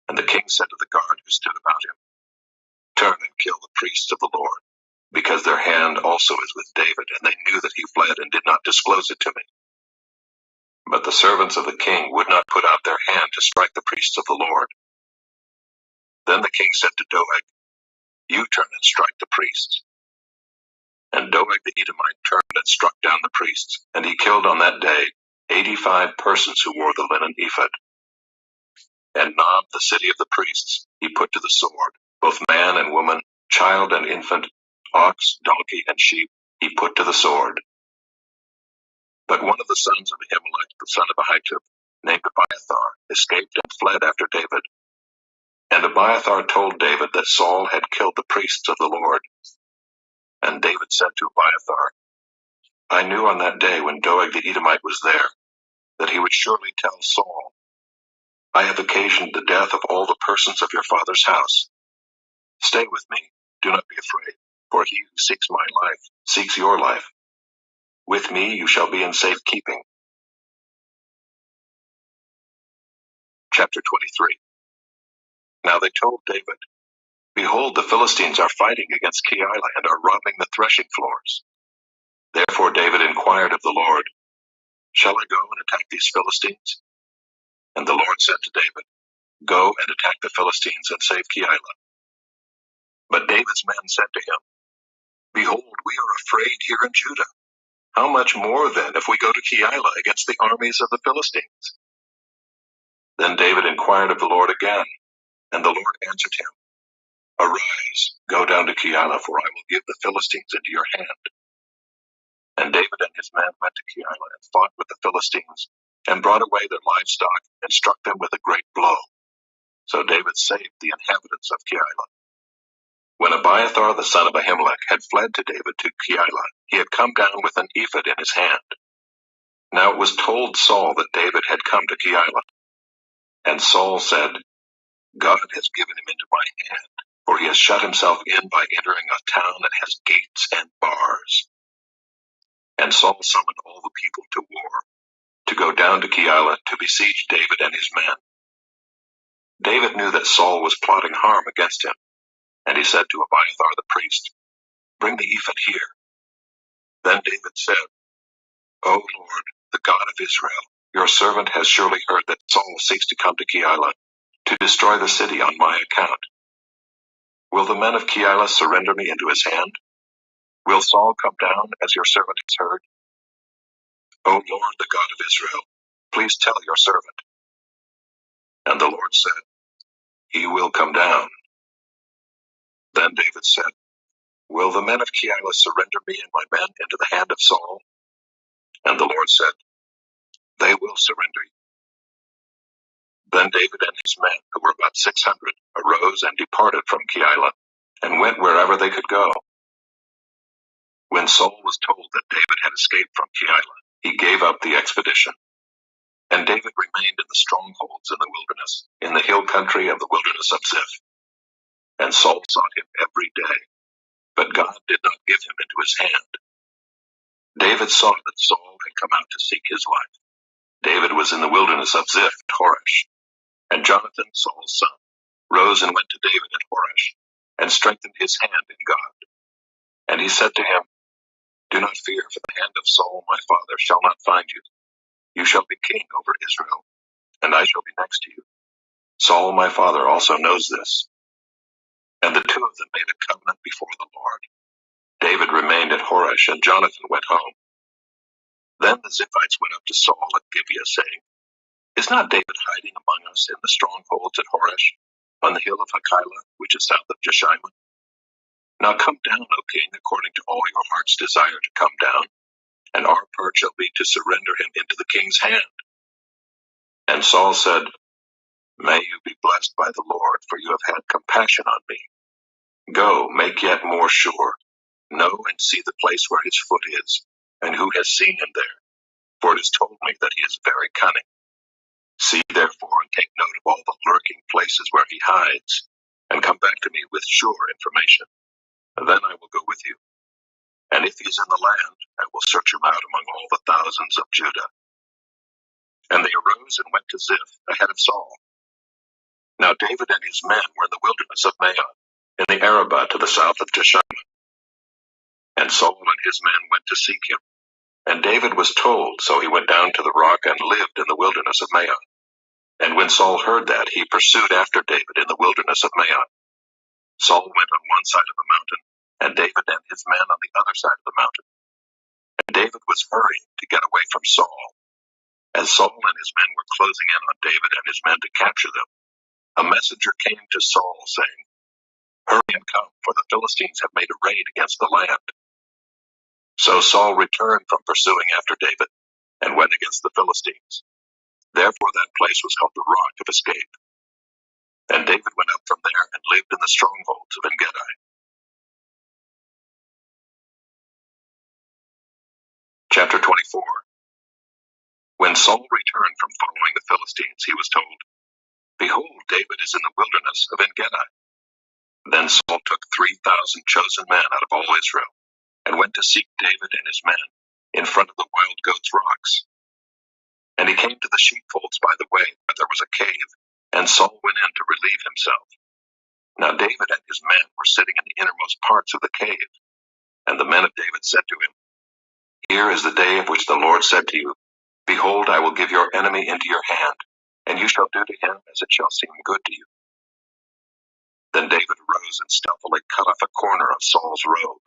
And the king said to the guard who stood about him, Turn and kill the priests of the Lord, because their hand also is with David, and they knew that he fled and did not disclose it to me. But the servants of the king would not put out their hand to strike the priests of the Lord. Then the king said to Doeg, You turn and strike the priests. And Doeg the Edomite turned and struck down the priests, and he killed on that day 85 persons who wore the linen ephod. And Nob, the city of the priests, he put to the sword, both man and woman, child and infant, ox, donkey, and sheep, he put to the sword. But one of the sons of Ahimelech, the son of Ahitub, named Abiathar, escaped and fled after David. And Abiathar told David that Saul had killed the priests of the Lord. And David said to Abiathar, I knew on that day when Doeg the Edomite was there, that he would surely tell Saul, I have occasioned the death of all the persons of your father's house. Stay with me, do not be afraid, for he who seeks my life seeks your life. With me you shall be in safekeeping. Chapter 23. Now they told David, Behold, the Philistines are fighting against Keilah and are robbing the threshing floors. Therefore David inquired of the Lord, Shall I go and attack these Philistines? And the Lord said to David, Go and attack the Philistines and save Keilah. But David's men said to him, Behold, we are afraid here in Judah. How much more then if we go to Keilah against the armies of the Philistines? Then David inquired of the Lord again, and the Lord answered him, Arise, go down to Keilah, for I will give the Philistines into your hand. And David and his men went to Keilah and fought with the Philistines, and brought away their livestock, and struck them with a great blow. So David saved the inhabitants of Keilah. When Abiathar the son of Ahimelech had fled to David to Keilah, he had come down with an ephod in his hand. Now it was told Saul that David had come to Keilah. And Saul said, God has given him into my hand, for he has shut himself in by entering a town that has gates and bars. And Saul summoned all the people to war, to go down to Keilah to besiege David and his men. David knew that Saul was plotting harm against him, and he said to Abiathar the priest, Bring the ephod here. Then David said, O Lord, the God of Israel, your servant has surely heard that Saul seeks to come to Keilah, to destroy the city on my account. Will the men of Keilah surrender me into his hand? Will Saul come down, as your servant has heard? O Lord, the God of Israel, please tell your servant. And the Lord said, He will come down. Then David said, Will the men of Keilah surrender me and my men into the hand of Saul? And the Lord said, They will surrender you. Then David and his men, who were about 600, arose and departed from Keilah, and went wherever they could go. When Saul was told that David had escaped from Keilah, he gave up the expedition. And David remained in the strongholds in the wilderness, in the hill country of the wilderness of Ziph. And Saul sought him every day, but God did not give him into his hand. David saw that Saul had come out to seek his life. David was in the wilderness of Ziph at Horesh. And Jonathan, Saul's son, rose and went to David at Horesh, and strengthened his hand in God. And he said to him, Do not fear, for the hand of Saul my father shall not find you. You shall be king over Israel, and I shall be next to you. Saul my father also knows this. And the two of them made a covenant before the Lord. David remained at Horesh, and Jonathan went home. Then the Ziphites went up to Saul at Gibeah, saying, Is not David hiding among us in the strongholds at Horesh, on the hill of Hachilah, which is south of Jeshimon? Now come down, O king, according to all your heart's desire to come down, and our part shall be to surrender him into the king's hand. And Saul said, May you be blessed by the Lord, for you have had compassion on me. Go, make yet more sure. Know and see the place where his foot is, and who has seen him there, for it is told me that he is very cunning. See therefore and take note of all the lurking places where he hides, and come back to me with sure information. Then I will go with you. And if he is in the land, I will search him out among all the thousands of Judah. And they arose and went to Ziph ahead of Saul. Now David and his men were in the wilderness of Maon, in the Arabah to the south of Jeshimon. And Saul and his men went to seek him. And David was told, so he went down to the rock and lived in the wilderness of Maon. And when Saul heard that, he pursued after David in the wilderness of Maon. Saul went on one side of the mountain, and David and his men on the other side of the mountain. And David was hurrying to get away from Saul. As Saul and his men were closing in on David and his men to capture them, a messenger came to Saul, saying, Hurry and come, for the Philistines have made a raid against the land. So Saul returned from pursuing after David, and went against the Philistines. Therefore that place was called the Rock of Escape. And David went up from there and lived in the strongholds of En-gedi. Chapter 24. When Saul returned from following the Philistines, he was told, Behold, David is in the wilderness of En-gedi. Then Saul took 3,000 chosen men out of all Israel, and went to seek David and his men in front of the wild goats' rocks. And he came to the sheepfolds by the way, where there was a cave, and Saul went in to relieve himself. Now David and his men were sitting in the innermost parts of the cave. And the men of David said to him, Here is the day of which the Lord said to you, Behold, I will give your enemy into your hand, and you shall do to him as it shall seem good to you. Then David arose and stealthily cut off a corner of Saul's robe.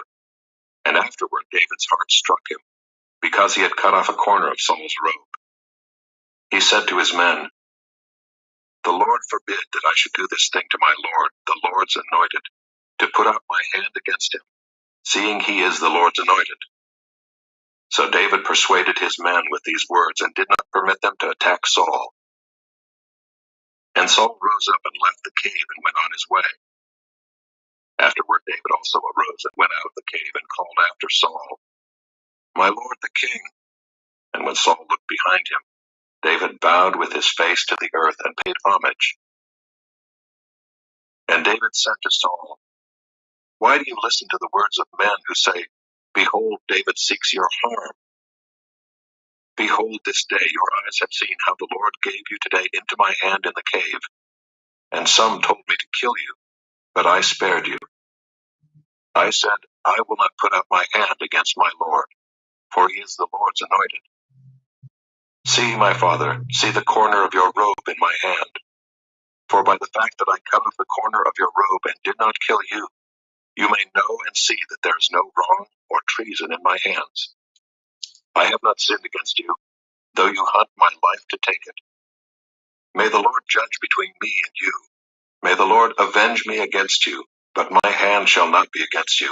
And afterward David's heart struck him, because he had cut off a corner of Saul's robe. He said to his men, "The Lord forbid that I should do this thing to my Lord, the Lord's anointed, to put out my hand against him, seeing he is the Lord's anointed." So David persuaded his men with these words and did not permit them to attack Saul. And Saul rose up and left the cave and went on his way. Afterward David also arose and went out of the cave and called after Saul, "My lord the king." And when Saul looked behind him, David bowed with his face to the earth and paid homage. And David said to Saul, "Why do you listen to the words of men who say, 'Behold, David seeks your harm'? Behold, this day your eyes have seen how the Lord gave you today into my hand in the cave. And some told me to kill you, but I spared you. I said, I will not put out my hand against my Lord, for he is the Lord's anointed. See, my father, see the corner of your robe in my hand. For by the fact that I cut off the corner of your robe and did not kill you, you may know and see that there is no wrong or treason in my hands. I have not sinned against you, though you hunt my life to take it. May the Lord judge between me and you. May the Lord avenge me against you, but my hand shall not be against you.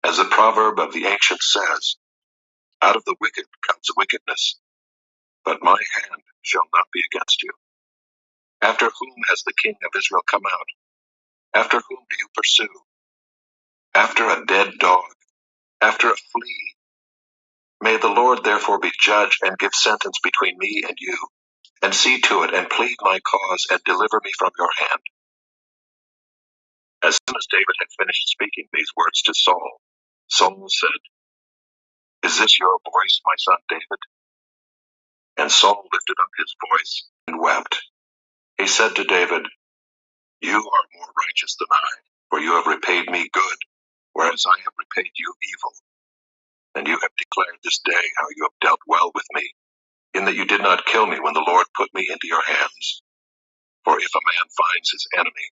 As the proverb of the ancients says, out of the wicked comes wickedness, but my hand shall not be against you. After whom has the king of Israel come out? After whom do you pursue? After a dead dog, after a flea. May the Lord therefore be judge and give sentence between me and you, and see to it and plead my cause and deliver me from your hand. As soon as David had finished speaking these words to Saul, Saul said, Is this your voice, my son David? And Saul lifted up his voice and wept. He said to David, You are more righteous than I, for you have repaid me good, whereas I have repaid you evil. And you have declared this day how you have dealt well with me, in that you did not kill me when the Lord put me into your hands. For if a man finds his enemy,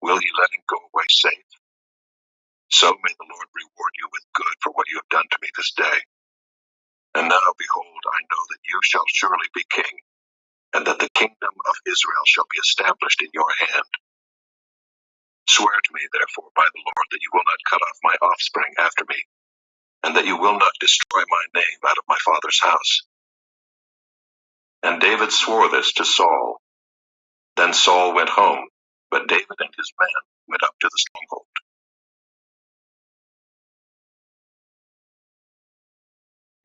will he let him go away safe? So may the Lord reward you with good for what you have done to me this day. And now, behold, I know that you shall surely be king, and that the kingdom of Israel shall be established in your hand. Swear to me, therefore, by the Lord, that you will not cut off my offspring after me, and that you will not destroy my name out of my father's house. And David swore this to Saul. Then Saul went home, but David and his men went up to the stronghold.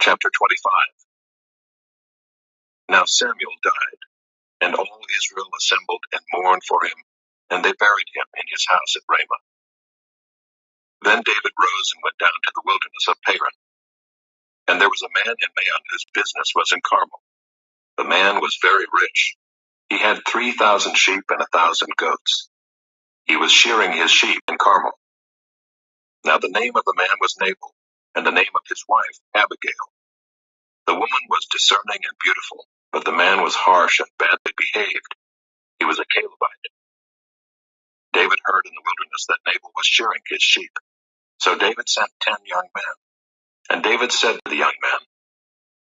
Chapter 25. Now Samuel died, and all Israel assembled and mourned for him, and they buried him in his house at Ramah. Then David rose and went down to the wilderness of Paran. And there was a man in Maon whose business was in Carmel. The man was very rich. He had 3,000 sheep and 1,000 goats. He was shearing his sheep in Carmel. Now the name of the man was Nabal, and the name of his wife Abigail. The woman was discerning and beautiful, but the man was harsh and badly behaved. He was a Calebite. David heard in the wilderness that Nabal was shearing his sheep. So David sent 10 young men. And David said to the young men,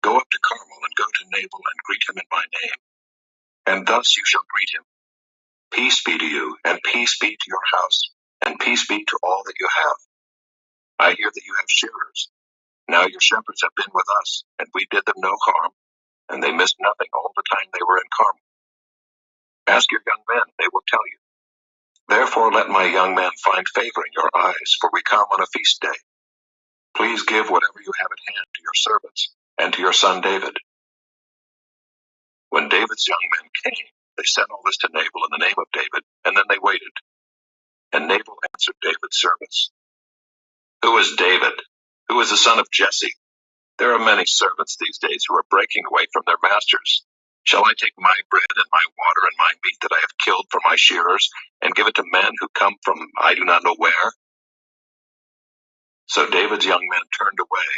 Go up to Carmel and go to Nabal and greet him in my name. And thus you shall greet him. Peace be to you, and peace be to your house, and peace be to all that you have. I hear that you have shearers. Now your shepherds have been with us, and we did them no harm, and they missed nothing all the time they were in Carmel. Ask your young men, they will tell you. Therefore let my young men find favor in your eyes, for we come on a feast day. Please give whatever you have at hand to your servants, and to your son David. When David's young men came, they sent all this to Nabal in the name of David, and then they waited. And Nabal answered David's servants, Who is David? Who is the son of Jesse? There are many servants these days who are breaking away from their masters. Shall I take my bread and my water and my meat that I have killed for my shearers, and give it to men who come from I do not know where? So David's young men turned away,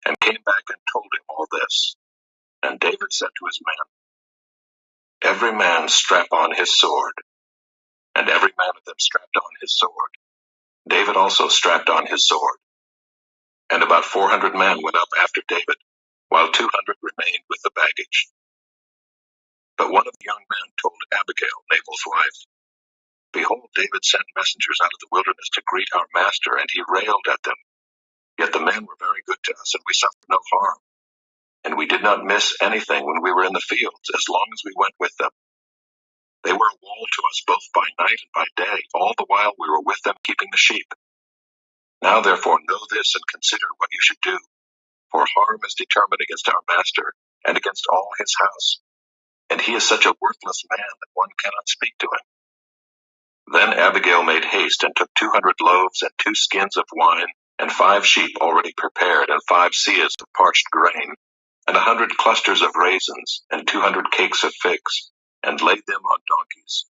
and came back and told him all this. And David said to his men, Every man strap on his sword. And every man of them strapped on his sword. David also strapped on his sword. And about 400 men went up after David, while 200 remained with the baggage. But one of the young men told Abigail, Nabal's wife, "Behold, David sent messengers out of the wilderness to greet our master, and he railed at them. Yet the men were very good to us, and we suffered no harm. And we did not miss anything when we were in the fields, as long as we went with them. They were a wall to us both by night and by day, all the while we were with them keeping the sheep. Now therefore know this and consider what you should do, for harm is determined against our master and against all his house. And he is such a worthless man that one cannot speak to him." Then Abigail made haste and took 200 loaves and 2 skins of wine and 5 sheep already prepared and 5 seahs of parched grain and 100 clusters of raisins and 200 cakes of figs, and laid them on donkeys.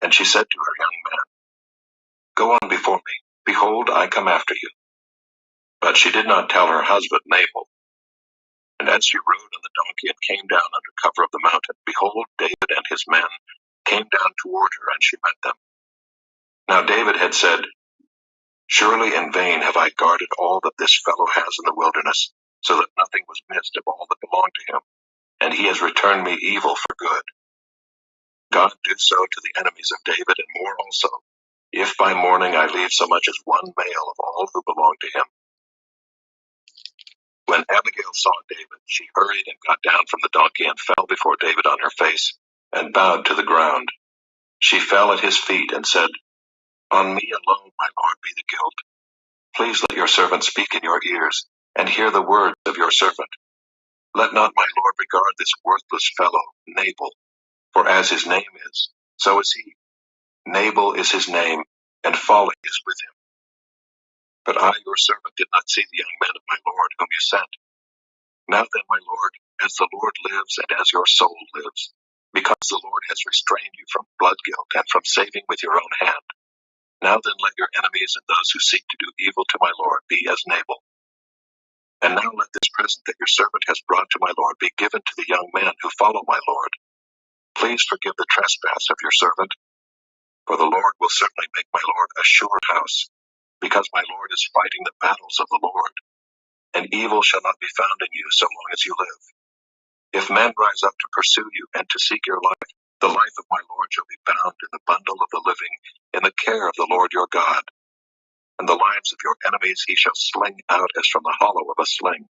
And she said to her young man, "Go on before me. Behold, I come after you." But she did not tell her husband Nabal. And as she rode on the donkey and came down under cover of the mountain, behold, David and his men came down toward her, and she met them. Now David had said, "Surely in vain have I guarded all that this fellow has in the wilderness, so that nothing was missed of all that belonged to him, and he has returned me evil for good. God do so to the enemies of David, and more also, if by morning I leave so much as one male of all who belong to him." When Abigail saw David, she hurried and got down from the donkey and fell before David on her face and bowed to the ground. She fell at his feet and said, "On me alone, my lord, be the guilt. Please let your servant speak in your ears, and hear the words of your servant. Let not my lord regard this worthless fellow, Nabal, for as his name is, so is he. Nabal is his name, and folly is with him. But I, your servant, did not see the young men of my lord whom you sent. Now then, my lord, as the Lord lives and as your soul lives, because the Lord has restrained you from blood guilt and from saving with your own hand, now then let your enemies and those who seek to do evil to my lord be as Nabal. And now let this present that your servant has brought to my lord be given to the young men who follow my lord. Please forgive the trespass of your servant, for the Lord will certainly make my lord a sure house, because my lord is fighting the battles of the Lord, and evil shall not be found in you so long as you live. If men rise up to pursue you and to seek your life, the life of my lord shall be bound in the bundle of the living in the care of the Lord your God. And the lives of your enemies he shall sling out as from the hollow of a sling.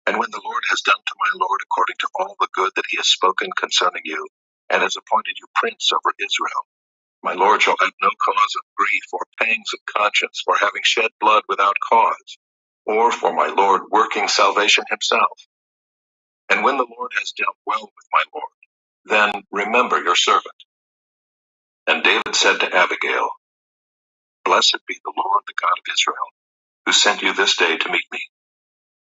And when the Lord has done to my lord according to all the good that he has spoken concerning you, and has appointed you prince over Israel, my lord shall have no cause of grief or pangs of conscience for having shed blood without cause, or for my lord working salvation himself. And when the Lord has dealt well with my lord, then remember your servant." And David said to Abigail, "Blessed be the Lord, the God of Israel, who sent you this day to meet me.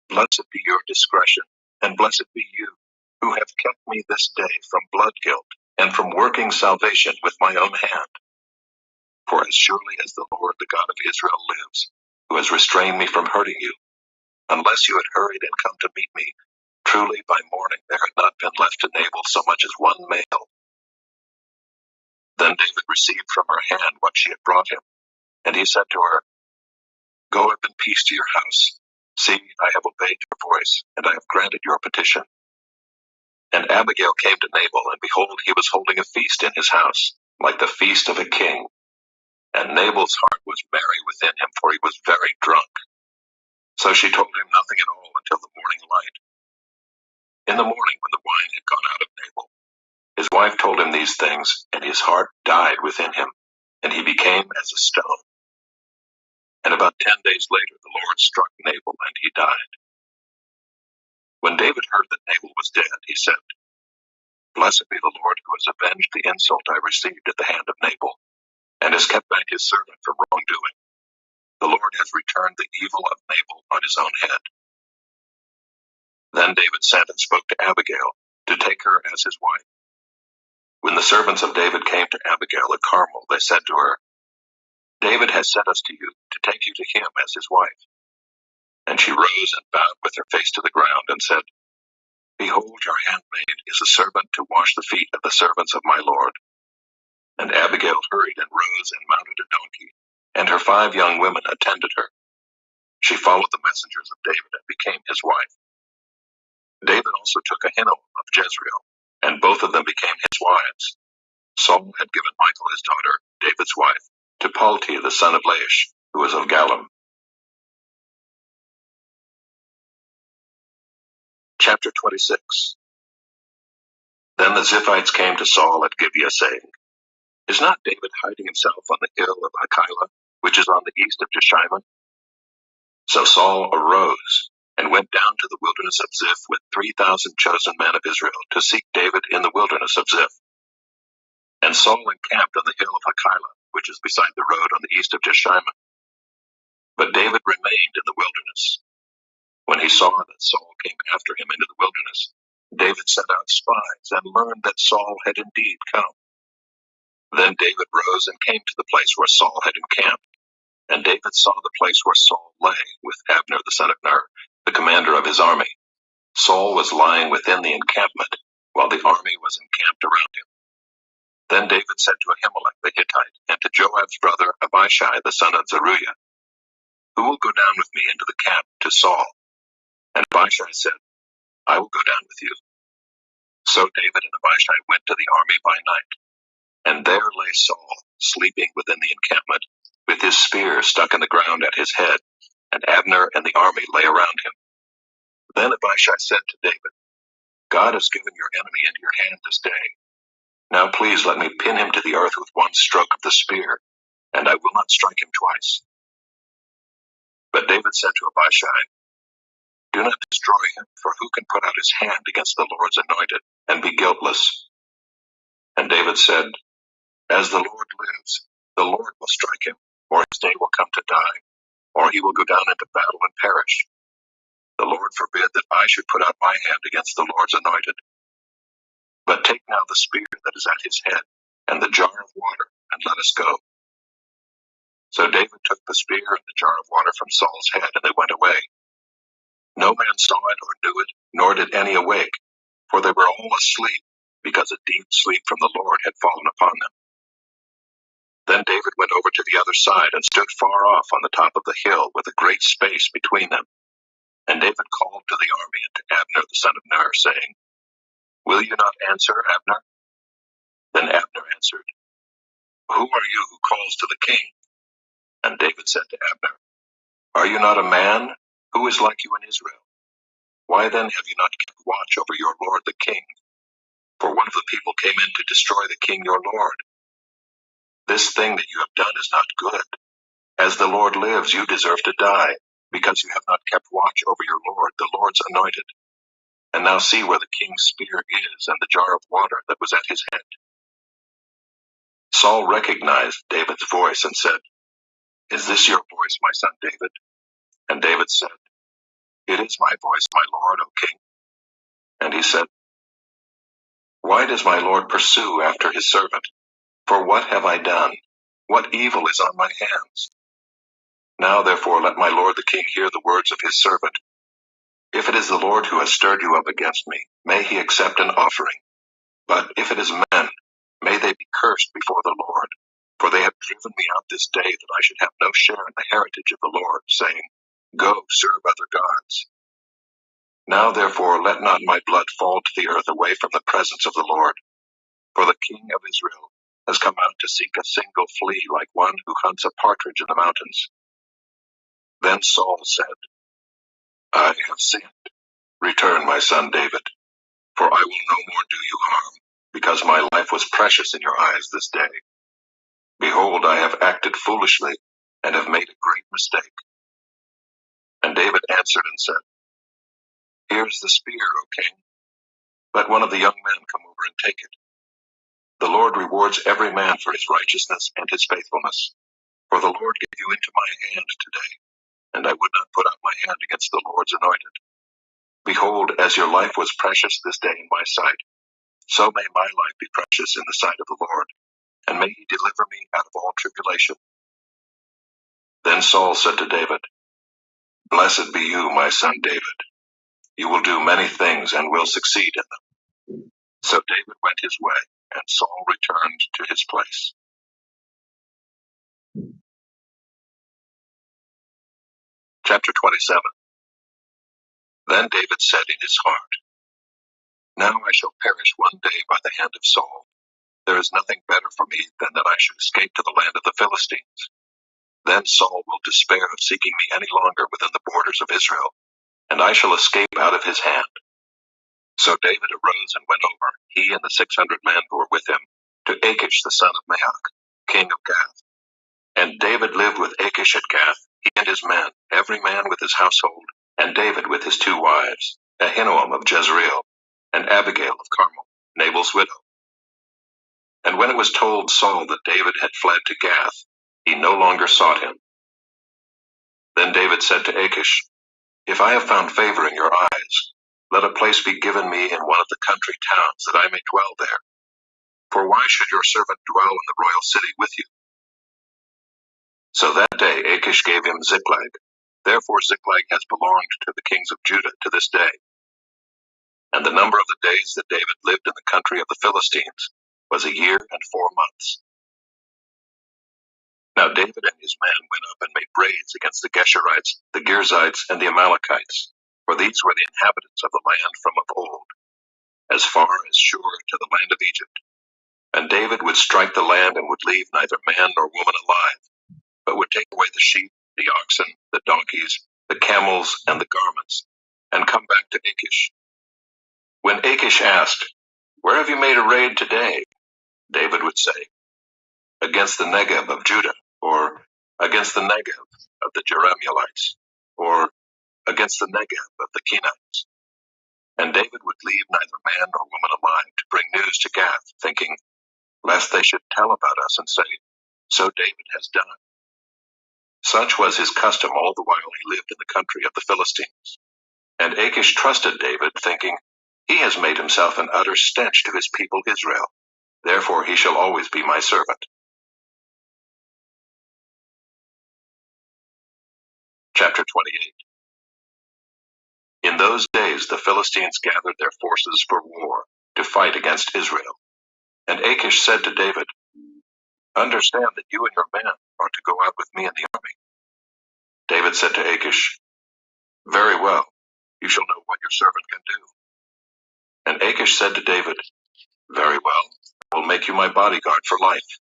Blessed be your discretion, and blessed be you, who have kept me this day from blood guilt and from working salvation with my own hand. For as surely as the Lord, the God of Israel, lives, who has restrained me from hurting you, unless you had hurried and come to meet me, truly by morning there had not been left to Nabal so much as one male." Then David received from her hand what she had brought him, and he said to her, "Go up in peace to your house. See, I have obeyed your voice, and I have granted your petition." And Abigail came to Nabal, and behold, he was holding a feast in his house, like the feast of a king. And Nabal's heart was merry within him, for he was very drunk. So she told him nothing at all until the morning light. In the morning, when the wine had gone out of Nabal, his wife told him these things, and his heart died within him, and he became as a stone. And about 10 days later, the Lord struck Nabal, and he died. When David heard that Nabal was dead, he said, "Blessed be the Lord who has avenged the insult I received at the hand of Nabal, and has kept back his servant from wrongdoing. The Lord has returned the evil of Nabal on his own head." Then David sent and spoke to Abigail to take her as his wife. When the servants of David came to Abigail at Carmel, they said to her, "David has sent us to you to take you to him as his wife." And she rose and bowed with her face to the ground and said, "Behold, your handmaid is a servant to wash the feet of the servants of my lord." And Abigail hurried and rose and mounted a donkey, and her 5 young women attended her. She followed the messengers of David and became his wife. David also took Ahinoam of Jezreel, and both of them became his wives. Saul had given Michal his daughter, David's wife, to Palti the son of Laish, who was of Gallim. Chapter 26. Then the Ziphites came to Saul at Gibeah, saying, "Is not David hiding himself on the hill of Hachilah, which is on the east of Jeshimon?" So Saul arose and went down to the wilderness of Ziph with 3,000 chosen men of Israel to seek David in the wilderness of Ziph. And Saul encamped on the hill of Hachilah, which is beside the road on the east of Jeshimon. But David remained in the wilderness. When he saw that Saul came after him into the wilderness, David sent out spies and learned that Saul had indeed come. Then David rose and came to the place where Saul had encamped. And David saw the place where Saul lay with Abner the son of Ner, the commander of his army. Saul was lying within the encampment, while the army was encamped around him. Then David said to Ahimelech the Hittite, and to Joab's brother Abishai the son of Zeruiah, "Who will go down with me into the camp to Saul?" And Abishai said, "I will go down with you." So David and Abishai went to the army by night, and there lay Saul, sleeping within the encampment, with his spear stuck in the ground at his head, and Abner and the army lay around him. Then Abishai said to David, "God has given your enemy into your hand this day. Now please let me pin him to the earth with one stroke of the spear, and I will not strike him twice." But David said to Abishai, "Do not destroy him, for who can put out his hand against the Lord's anointed and be guiltless?" And David said, "As the Lord lives, the Lord will strike him, or his day will come to die, or he will go down into battle and perish. The Lord forbid that I should put out my hand against the Lord's anointed. But take now the spear that is at his head, and the jar of water, and let us go." So David took the spear and the jar of water from Saul's head, and they went away. No man saw it or knew it, nor did any awake, for they were all asleep, because a deep sleep from the Lord had fallen upon them. Then David went over to the other side and stood far off on the top of the hill with a great space between them. And David called to the army and to Abner the son of Ner, saying, "Will you not answer, Abner?" Then Abner answered, "Who are you who calls to the king?" And David said to Abner, "Are you not a man? Who is like you in Israel? Why then have you not kept watch over your lord the king? For one of the people came in to destroy the king your lord. This thing that you have done is not good. As the Lord lives, you deserve to die, because you have not kept watch over your lord, the Lord's anointed. And now see where the king's spear is, and the jar of water that was at his head." Saul recognized David's voice and said, "Is this your voice, my son David?" And David said, "It is my voice, my lord, O king." And he said, "Why does my lord pursue after his servant? For what have I done? What evil is on my hands? Now therefore let my lord the king hear the words of his servant. If it is the Lord who has stirred you up against me, may he accept an offering. But if it is men, may they be cursed before the Lord. For they have driven me out this day that I should have no share in the heritage of the Lord, saying, 'Go, serve other gods.' Now therefore let not my blood fall to the earth away from the presence of the Lord. For the king of Israel has come out to seek a single flea, like one who hunts a partridge in the mountains." Then Saul said, "I have sinned. Return, my son David, for I will no more do you harm, because my life was precious in your eyes this day. Behold, I have acted foolishly, and have made a great mistake." And David answered and said, "Here is the spear, O king. Let one of the young men come over and take it. The Lord rewards every man for his righteousness and his faithfulness. For the Lord gave you into my hand today, and I would not put out my hand against the Lord's anointed. Behold, as your life was precious this day in my sight, so may my life be precious in the sight of the Lord, and may he deliver me out of all tribulation." Then Saul said to David, "Blessed be you, my son David. You will do many things and will succeed in them." So David went his way, and Saul returned to his place. Chapter 27. Then David said in his heart, Now I shall perish one day by the hand of Saul. There is nothing better for me than that I should escape to the land of the Philistines. Then Saul will despair of seeking me any longer within the borders of Israel, and I shall escape out of his hand. So David arose and went over, he and the 600 men who were with him, to Achish the son of Maoch, king of Gath. And David lived with Achish at Gath, he and his men, every man with his household, and David with his 2 wives, Ahinoam of Jezreel, and Abigail of Carmel, Nabal's widow. And when it was told Saul that David had fled to Gath, he no longer sought him. Then David said to Achish, If I have found favor in your eyes, let a place be given me in one of the country towns, that I may dwell there. For why should your servant dwell in the royal city with you? So that day Achish gave him Ziklag. Therefore Ziklag has belonged to the kings of Judah to this day. And the number of the days that David lived in the country of the Philistines was 1 year and 4 months. Now David and his men went up and made raids against the Geshurites, the Girzites, and the Amalekites, for these were the inhabitants of the land from of old, as far as Shur to the land of Egypt. And David would strike the land and would leave neither man nor woman alive, but would take away the sheep, the oxen, the donkeys, the camels, and the garments, and come back to Achish. When Achish asked, Where have you made a raid today? David would say, Against the Negeb of Judah, or against the Negeb of the Jerahmeelites, or against the Negeb of the Kenites. And David would leave neither man nor woman alive to bring news to Gath, thinking, lest they should tell about us and say, So David has done. Such was his custom all the while he lived in the country of the Philistines. And Achish trusted David, thinking, He has made himself an utter stench to his people Israel. Therefore he shall always be my servant. Chapter 28. In those days the Philistines gathered their forces for war, to fight against Israel. And Achish said to David, Understand that you and your men are to go out with me in the army. David said to Achish, Very well, you shall know what your servant can do. And Achish said to David, Very well, I will make you my bodyguard for life.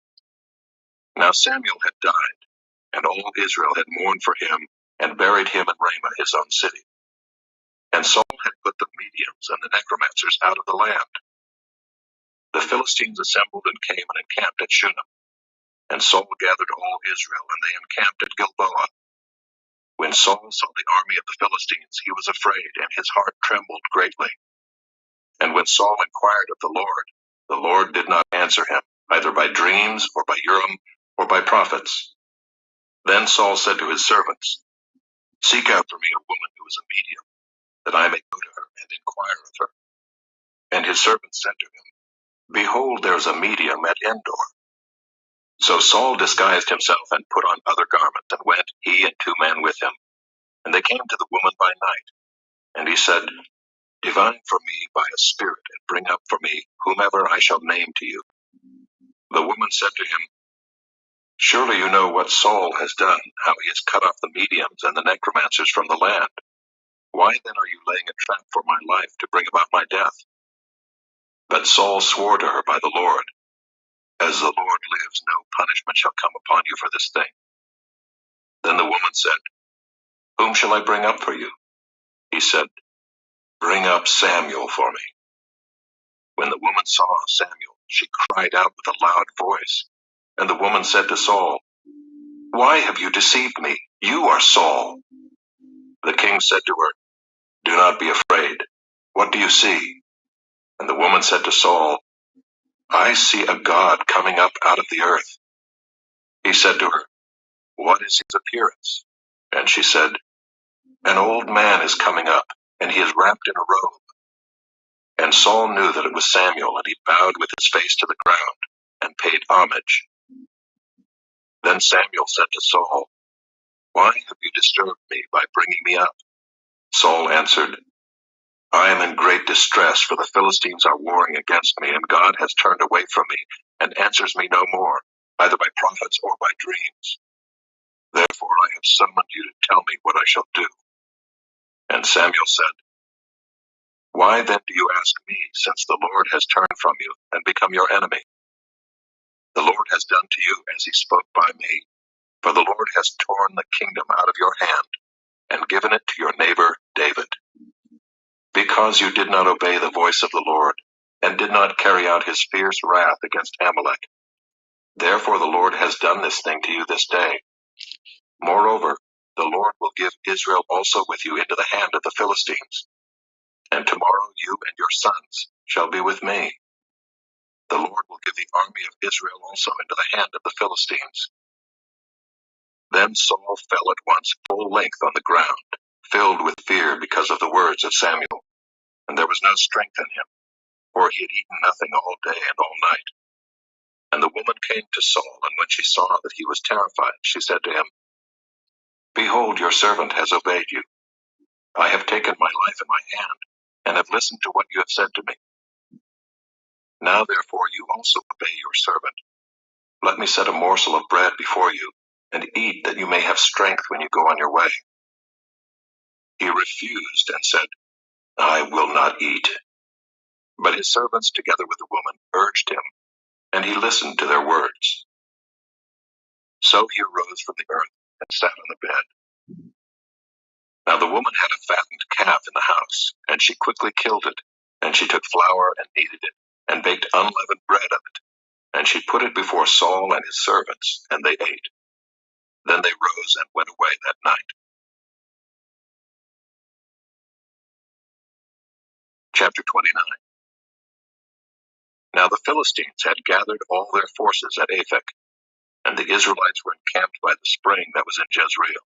Now Samuel had died, and all Israel had mourned for him, and buried him in Ramah his own city. And Saul had put the mediums and the necromancers out of the land. The Philistines assembled and came and encamped at Shunem. And Saul gathered all Israel, and they encamped at Gilboa. When Saul saw the army of the Philistines, he was afraid, and his heart trembled greatly. And when Saul inquired of the Lord did not answer him, either by dreams, or by Urim, or by prophets. Then Saul said to his servants, Seek out for me a woman who is a medium, that I may go to her and inquire of her. And his servants said to him, Behold, there is a medium at Endor. So Saul disguised himself and put on other garments, and went, he and 2 men with him. And they came to the woman by night. And he said, Divine for me by a spirit, and bring up for me whomever I shall name to you. The woman said to him, Surely you know what Saul has done, how he has cut off the mediums and the necromancers from the land. Why then are you laying a trap for my life to bring about my death? But Saul swore to her by the Lord, As the Lord lives, no punishment shall come upon you for this thing. Then the woman said, Whom shall I bring up for you? He said, Bring up Samuel for me. When the woman saw Samuel, she cried out with a loud voice. And the woman said to Saul, Why have you deceived me? You are Saul. The king said to her, Do not be afraid. What do you see? And the woman said to Saul, I see a god coming up out of the earth. He said to her, What is his appearance? And she said, An old man is coming up, and he is wrapped in a robe. And Saul knew that it was Samuel, and he bowed with his face to the ground, and paid homage. Then Samuel said to Saul, Why have you disturbed me by bringing me up? Saul answered, I am in great distress, for the Philistines are warring against me, and God has turned away from me, and answers me no more, either by prophets or by dreams. Therefore I have summoned you to tell me what I shall do. And Samuel said, Why then do you ask me, since the Lord has turned from you and become your enemy? The Lord has done to you as he spoke by me, for the Lord has torn the kingdom out of your hand and given it to your neighbor David. Because you did not obey the voice of the Lord, and did not carry out his fierce wrath against Amalek. Therefore the Lord has done this thing to you this day. Moreover, the Lord will give Israel also with you into the hand of the Philistines. And tomorrow you and your sons shall be with me. The Lord will give the army of Israel also into the hand of the Philistines. Then Saul fell at once full length on the ground, filled with fear because of the words of Samuel. And there was no strength in him, for he had eaten nothing all day and all night. And the woman came to Saul, and when she saw that he was terrified, she said to him, Behold, your servant has obeyed you. I have taken my life in my hand, and have listened to what you have said to me. Now therefore you also obey your servant. Let me set a morsel of bread before you, and eat, that you may have strength when you go on your way. He refused and said, I will not eat. But his servants, together with the woman, urged him, and he listened to their words. So he arose from the earth and sat on the bed. Now the woman had a fattened calf in the house, and she quickly killed it. And she took flour and kneaded it, and baked unleavened bread of it. And she put it before Saul and his servants, and they ate. Then they rose and went away that night. Chapter 29. Now the Philistines had gathered all their forces at Aphek, and the Israelites were encamped by the spring that was in Jezreel.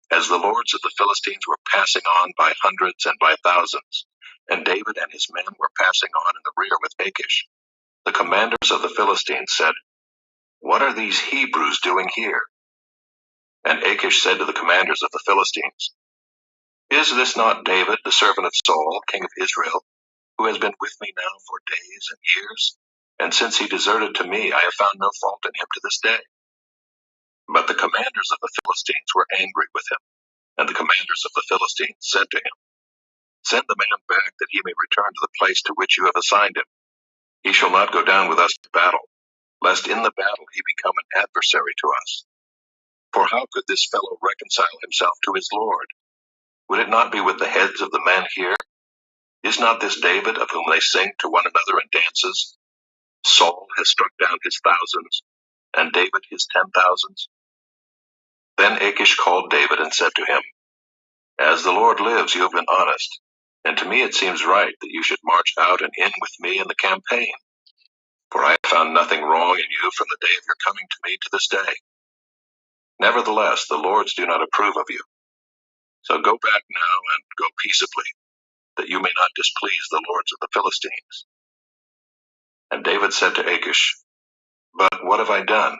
As the lords of the Philistines were passing on by hundreds and by thousands, and David and his men were passing on in the rear with Achish, the commanders of the Philistines said, What are these Hebrews doing here? And Achish said to the commanders of the Philistines, Is this not David, the servant of Saul, king of Israel, who has been with me now for days and years? And since he deserted to me, I have found no fault in him to this day. But the commanders of the Philistines were angry with him. And the commanders of the Philistines said to him, Send the man back, that he may return to the place to which you have assigned him. He shall not go down with us to battle, lest in the battle he become an adversary to us. For how could this fellow reconcile himself to his Lord? Would it not be with the heads of the men here? Is not this David, of whom they sing to one another in dances? Saul has struck down his thousands, and David his 10,000s. Then Achish called David and said to him, As the Lord lives, you have been honest, and to me it seems right that you should march out and in with me in the campaign. For I have found nothing wrong in you from the day of your coming to me to this day. Nevertheless, the lords do not approve of you. So go back now and go peaceably, that you may not displease the lords of the Philistines. And David said to Achish, But what have I done?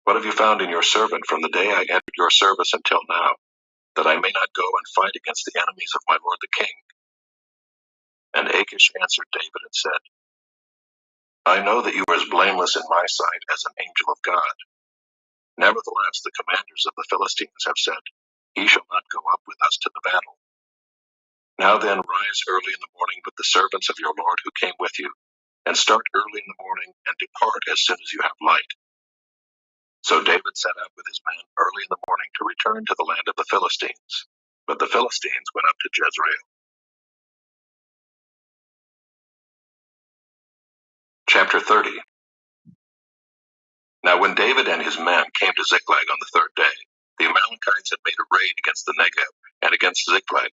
What have you found in your servant from the day I entered your service until now, that I may not go and fight against the enemies of my lord the king? And Achish answered David and said, I know that you are as blameless in my sight as an angel of God. Nevertheless, the commanders of the Philistines have said, He shall not go up with us to the battle. Now then, rise early in the morning with the servants of your lord who came with you, and start early in the morning, and depart as soon as you have light. So David set out with his men early in the morning to return to the land of the Philistines. But the Philistines went up to Jezreel. Chapter 30. Now when David and his men came to Ziklag on the third day, the Amalekites had made a raid against the Negev and against Ziklag.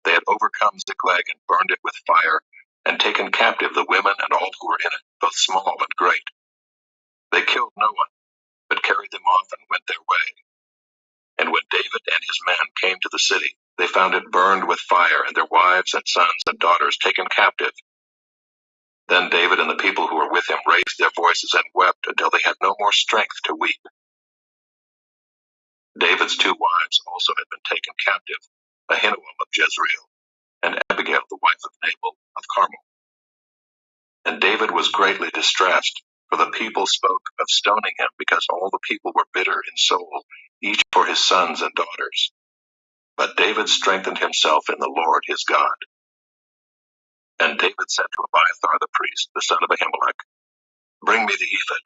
They had overcome Ziklag and burned it with fire, and taken captive the women and all who were in it, both small and great. They killed no one, but carried them off and went their way. And when David and his men came to the city, they found it burned with fire, and their wives and sons and daughters taken captive. Then David and the people who were with him raised their voices and wept until they had no more strength to weep. David's 2 wives also had been taken captive, Ahinoam of Jezreel, and Abigail the wife of Nabal of Carmel. And David was greatly distressed, For the people spoke of stoning him, because all the people were bitter in soul, each for his sons and daughters. But David strengthened himself in the Lord his God. And David said to Abiathar the priest, the son of Ahimelech, "Bring me the ephod."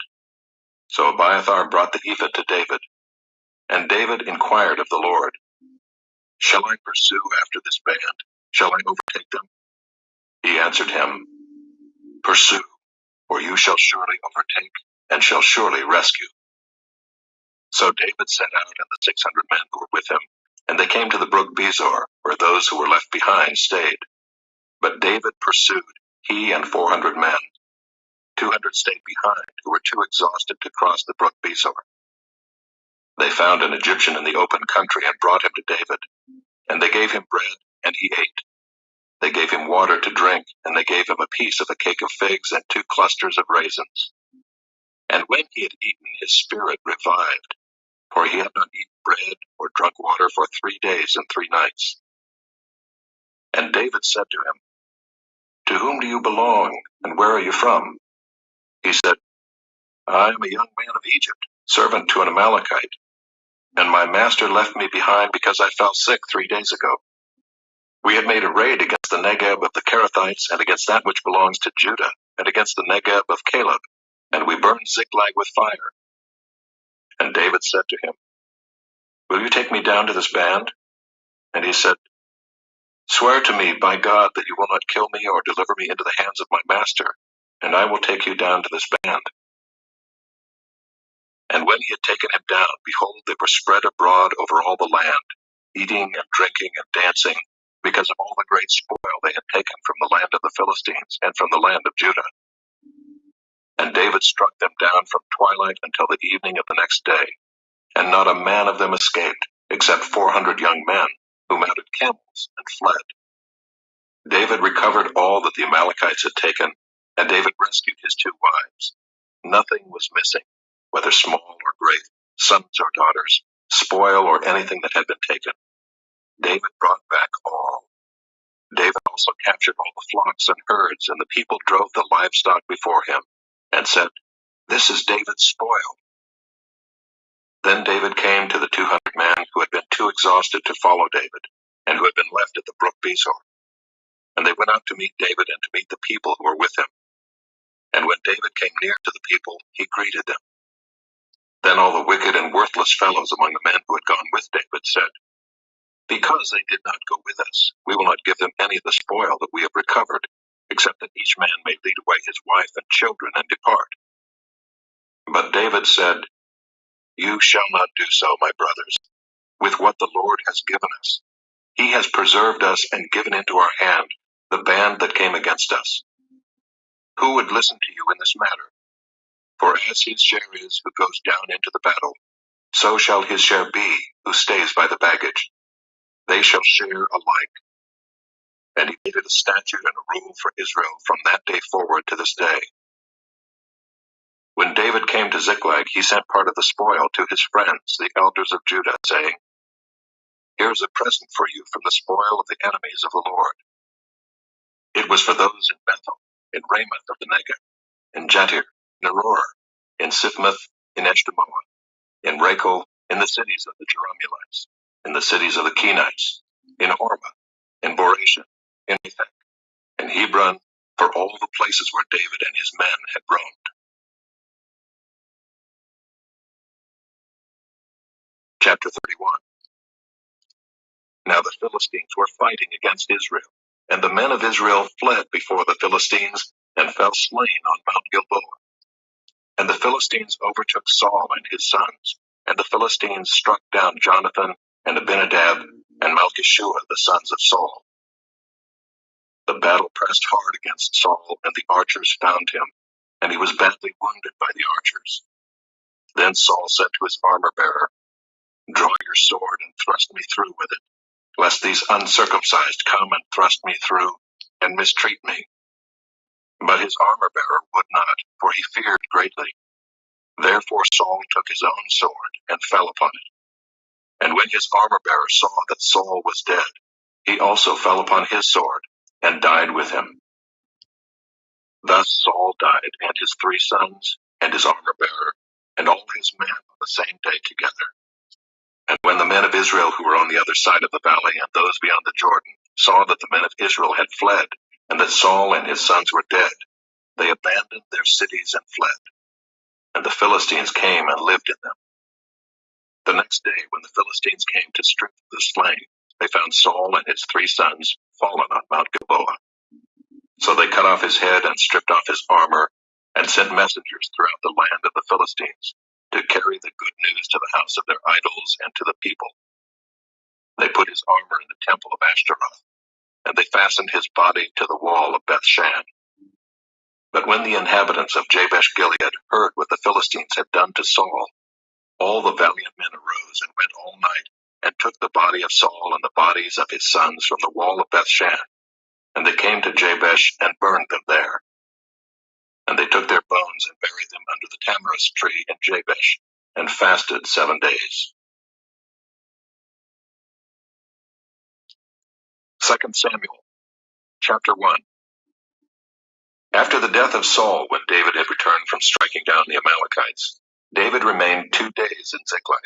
So Abiathar brought the ephod to David. And David inquired of the Lord, "Shall I pursue after this band? Shall I overtake them?" He answered him, "Pursue, for you shall surely overtake, and shall surely rescue." So David set out and the 600 men who were with him, and they came to the brook Bezor, where those who were left behind stayed. But David pursued, he and 400 men. 200 stayed behind, who were too exhausted to cross the brook Bezor. They found an Egyptian in the open country and brought him to David. And they gave him bread, and he ate. They gave him water to drink, and they gave him a piece of a cake of figs and 2 clusters of raisins. And when he had eaten, his spirit revived, for he had not eaten bread or drunk water for 3 days and 3 nights. And David said to him, "To whom do you belong, and where are you from?" He said, "I am a young man of Egypt, servant to an Amalekite, and my master left me behind because I fell sick 3 days ago. We had made a raid against the Negeb of the Kerethites, and against that which belongs to Judah, and against the Negeb of Caleb, and we burned Ziklag with fire." And David said to him, "Will you take me down to this band?" And he said, "Swear to me by God that you will not kill me or deliver me into the hands of my master, and I will take you down to this band." And when he had taken him down, behold, they were spread abroad over all the land, eating and drinking and dancing, because of all the great spoil they had taken from the land of the Philistines and from the land of Judah. And David struck them down from twilight until the evening of the next day, and not a man of them escaped, except 400 young men, who mounted camels and fled. David recovered all that the Amalekites had taken, and David rescued his 2 wives. Nothing was missing, whether small or great, sons or daughters, spoil or anything that had been taken. David brought back all. David also captured all the flocks and herds, and the people drove the livestock before him, and said, "This is David's spoil." Then David came to the 200 men who had been too exhausted to follow David, and who had been left at the brook Bezor. And they went out to meet David and to meet the people who were with him. And when David came near to the people, he greeted them. Then all the wicked and worthless fellows among the men who had gone with David said, "Because they did not go with us, we will not give them any of the spoil that we have recovered, except that each man may lead away his wife and children and depart." But David said, "You shall not do so, my brothers, with what the Lord has given us. He has preserved us and given into our hand the band that came against us. Who would listen to you in this matter? For as his share is who goes down into the battle, so shall his share be who stays by the baggage. They shall share alike." And he made it a statute and a rule for Israel from that day forward to this day. When David came to Ziklag, he sent part of the spoil to his friends, the elders of Judah, saying, "Here is a present for you from the spoil of the enemies of the Lord." It was for those in Bethel, in Ramoth of the Negeb, in Jatir, in Aurora, in Siphmoth, in Eshtemoa, in Rachel, in the cities of the Jerahmeelites, in the cities of the Kenites, in Hormah, in Boration, in Athek, in Hebron, for all the places where David and his men had roamed. Chapter 31. Now the Philistines were fighting against Israel, and the men of Israel fled before the Philistines and fell slain on Mount Gilboa. And the Philistines overtook Saul and his sons, and the Philistines struck down Jonathan and Abinadab and Malchishua, the sons of Saul. The battle pressed hard against Saul, and the archers found him, and he was badly wounded by the archers. Then Saul said to his armor-bearer, "Draw your sword and thrust me through with it, lest these uncircumcised come and thrust me through and mistreat me." But his armor-bearer would not, for he feared greatly. Therefore Saul took his own sword and fell upon it. And when his armor-bearer saw that Saul was dead, he also fell upon his sword and died with him. Thus Saul died, and his 3 sons, and his armor-bearer, and all his men on the same day together. And when the men of Israel who were on the other side of the valley and those beyond the Jordan saw that the men of Israel had fled, and that Saul and his sons were dead, they abandoned their cities and fled. And the Philistines came and lived in them. The next day, when the Philistines came to strip the slain, they found Saul and his 3 sons fallen on Mount Gilboa. So they cut off his head and stripped off his armor, and sent messengers throughout the land of the Philistines to carry the good news to the house of their idols and to the people. They put his armor in the temple of Ashtaroth, and they fastened his body to the wall of Bethshan. But when the inhabitants of Jabesh-Gilead heard what the Philistines had done to Saul, all the valiant men arose and went all night, and took the body of Saul and the bodies of his sons from the wall of Bethshan, and they came to Jabesh and burned them there. And they took their bones and buried them under the tamarisk tree in Jabesh, and fasted 7 days. 2 Samuel, chapter 1. After the death of Saul, when David had returned from striking down the Amalekites, David remained 2 days in Ziklag.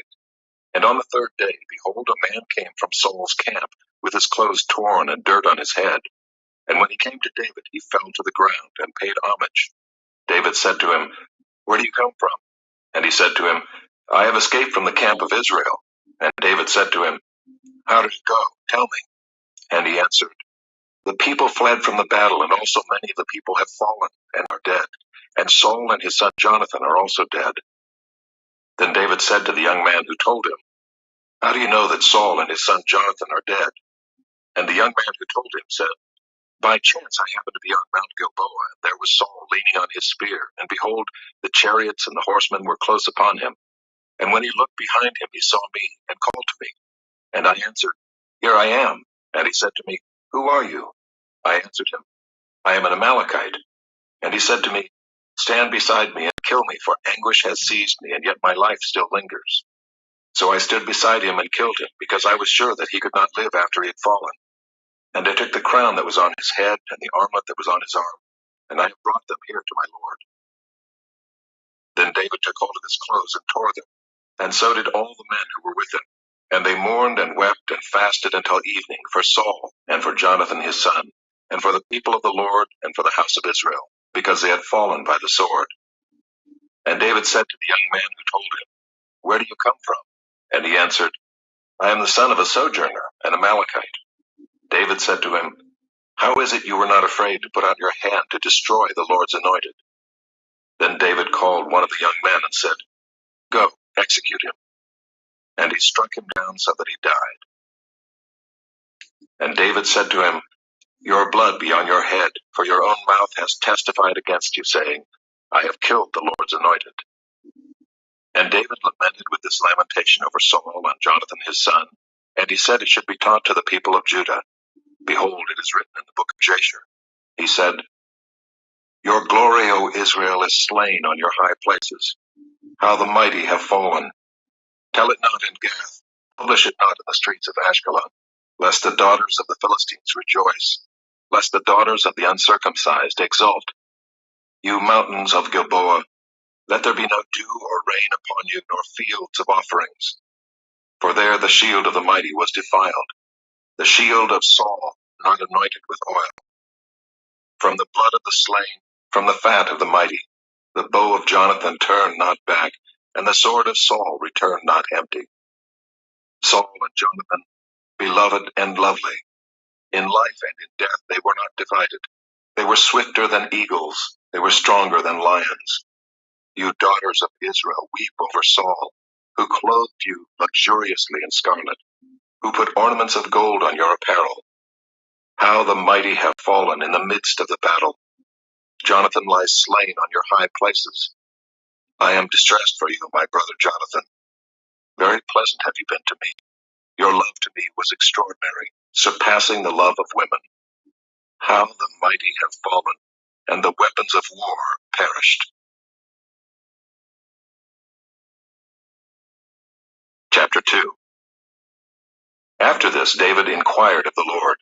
And on the 3rd day, behold, a man came from Saul's camp, with his clothes torn and dirt on his head. And when he came to David, he fell to the ground and paid homage. David said to him, "Where do you come from?" And he said to him, "I have escaped from the camp of Israel." And David said to him, "How did it go? Tell me." And he answered, "The people fled from the battle, and also many of the people have fallen and are dead. And Saul and his son Jonathan are also dead." Then David said to the young man who told him, "How do you know that Saul and his son Jonathan are dead?" And the young man who told him said, "By chance I happened to be on Mount Gilboa, and there was Saul leaning on his spear, and behold, the chariots and the horsemen were close upon him. And when he looked behind him, he saw me, and called to me. And I answered, 'Here I am.' And he said to me, 'Who are you?' I answered him, 'I am an Amalekite.' And he said to me, 'Stand beside me and kill me, for anguish has seized me, and yet my life still lingers.' So I stood beside him and killed him, because I was sure that he could not live after he had fallen. And I took the crown that was on his head and the armlet that was on his arm, and I have brought them here to my lord." Then David took hold of his clothes and tore them, and so did all the men who were with him. And they mourned and wept and fasted until evening for Saul and for Jonathan his son, and for the people of the Lord and for the house of Israel, because they had fallen by the sword. And David said to the young man who told him, "Where do you come from?" And he answered, "I am the son of a sojourner, an Amalekite." David said to him, "How is it you were not afraid to put out your hand to destroy the Lord's anointed?" Then David called one of the young men and said, "Go, execute him." And he struck him down so that he died. And David said to him, "Your blood be on your head, for your own mouth has testified against you, saying, 'I have killed the Lord's anointed.'" And David lamented with this lamentation over Saul and Jonathan his son, and he said it should be taught to the people of Judah. Behold, it is written in the book of Jasher. He said, "Your glory, O Israel, is slain on your high places. How the mighty have fallen. Tell it not in Gath, publish it not in the streets of Ashkelon, lest the daughters of the Philistines rejoice, lest the daughters of the uncircumcised exult. You mountains of Gilboa, let there be no dew or rain upon you, nor fields of offerings. For there the shield of the mighty was defiled, the shield of Saul not anointed with oil. From the blood of the slain, from the fat of the mighty, the bow of Jonathan turned not back, and the sword of Saul returned not empty. Saul and Jonathan, beloved and lovely, in life and in death they were not divided. They were swifter than eagles, they were stronger than lions. You daughters of Israel, weep over Saul, who clothed you luxuriously in scarlet, who put ornaments of gold on your apparel. How the mighty have fallen in the midst of the battle. Jonathan lies slain on your high places. I am distressed for you, my brother Jonathan. Very pleasant have you been to me. Your love to me was extraordinary, surpassing the love of women. How the mighty have fallen, and the weapons of war perished. Chapter 2. After this, David inquired of the Lord,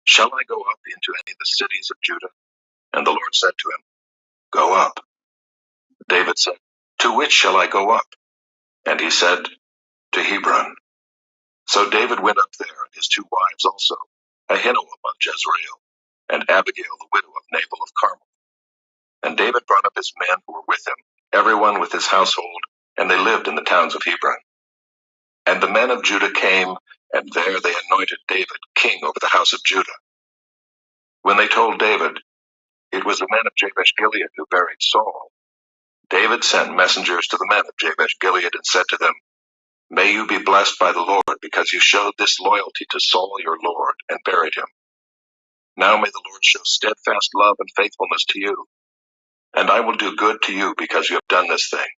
"Shall I go up into any of the cities of Judah?" And the Lord said to him, "Go up." David said, "To which shall I go up?" And he said, "To Hebron." So David went up there, and his 2 wives also, Ahinoam of Jezreel, and Abigail the widow of Nabal of Carmel. And David brought up his men who were with him, everyone with his household, and they lived in the towns of Hebron. And the men of Judah came, and there they anointed David king over the house of Judah. When they told David, "It was the men of Jabesh-Gilead who buried Saul," David sent messengers to the men of Jabesh-Gilead and said to them, "May you be blessed by the Lord, because you showed this loyalty to Saul your lord, and buried him. Now may the Lord show steadfast love and faithfulness to you, and I will do good to you because you have done this thing.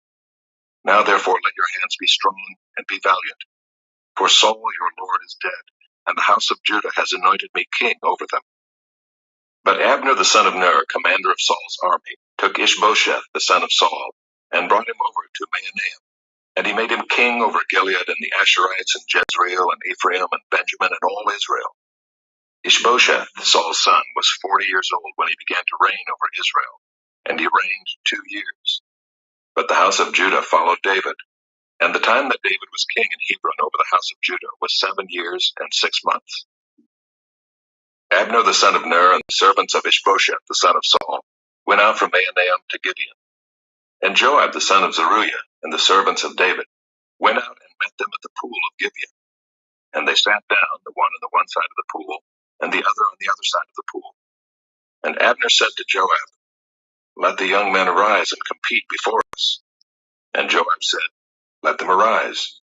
Now therefore let your hands be strong and be valiant, for Saul your lord is dead, and the house of Judah has anointed me king over them." But Abner the son of Ner, commander of Saul's army, took Ishbosheth the son of Saul, and brought him over to Mahanaim. And he made him king over Gilead and the Asherites and Jezreel and Ephraim and Benjamin and all Israel. Ishbosheth, Saul's son, was 40 years old when he began to reign over Israel, and he reigned 2 years. But the house of Judah followed David, and the time that David was king in Hebron over the house of Judah was 7 years and 6 months. Abner the son of Ner and the servants of Ishbosheth the son of Saul went out from Mahanaim to Gibeon. And Joab the son of Zeruiah and the servants of David went out and met them at the pool of Gibeon. And they sat down, the one on the one side of the pool, and the other on the other side of the pool. And Abner said to Joab, "Let the young men arise and compete before us." And Joab said, "Let them arise."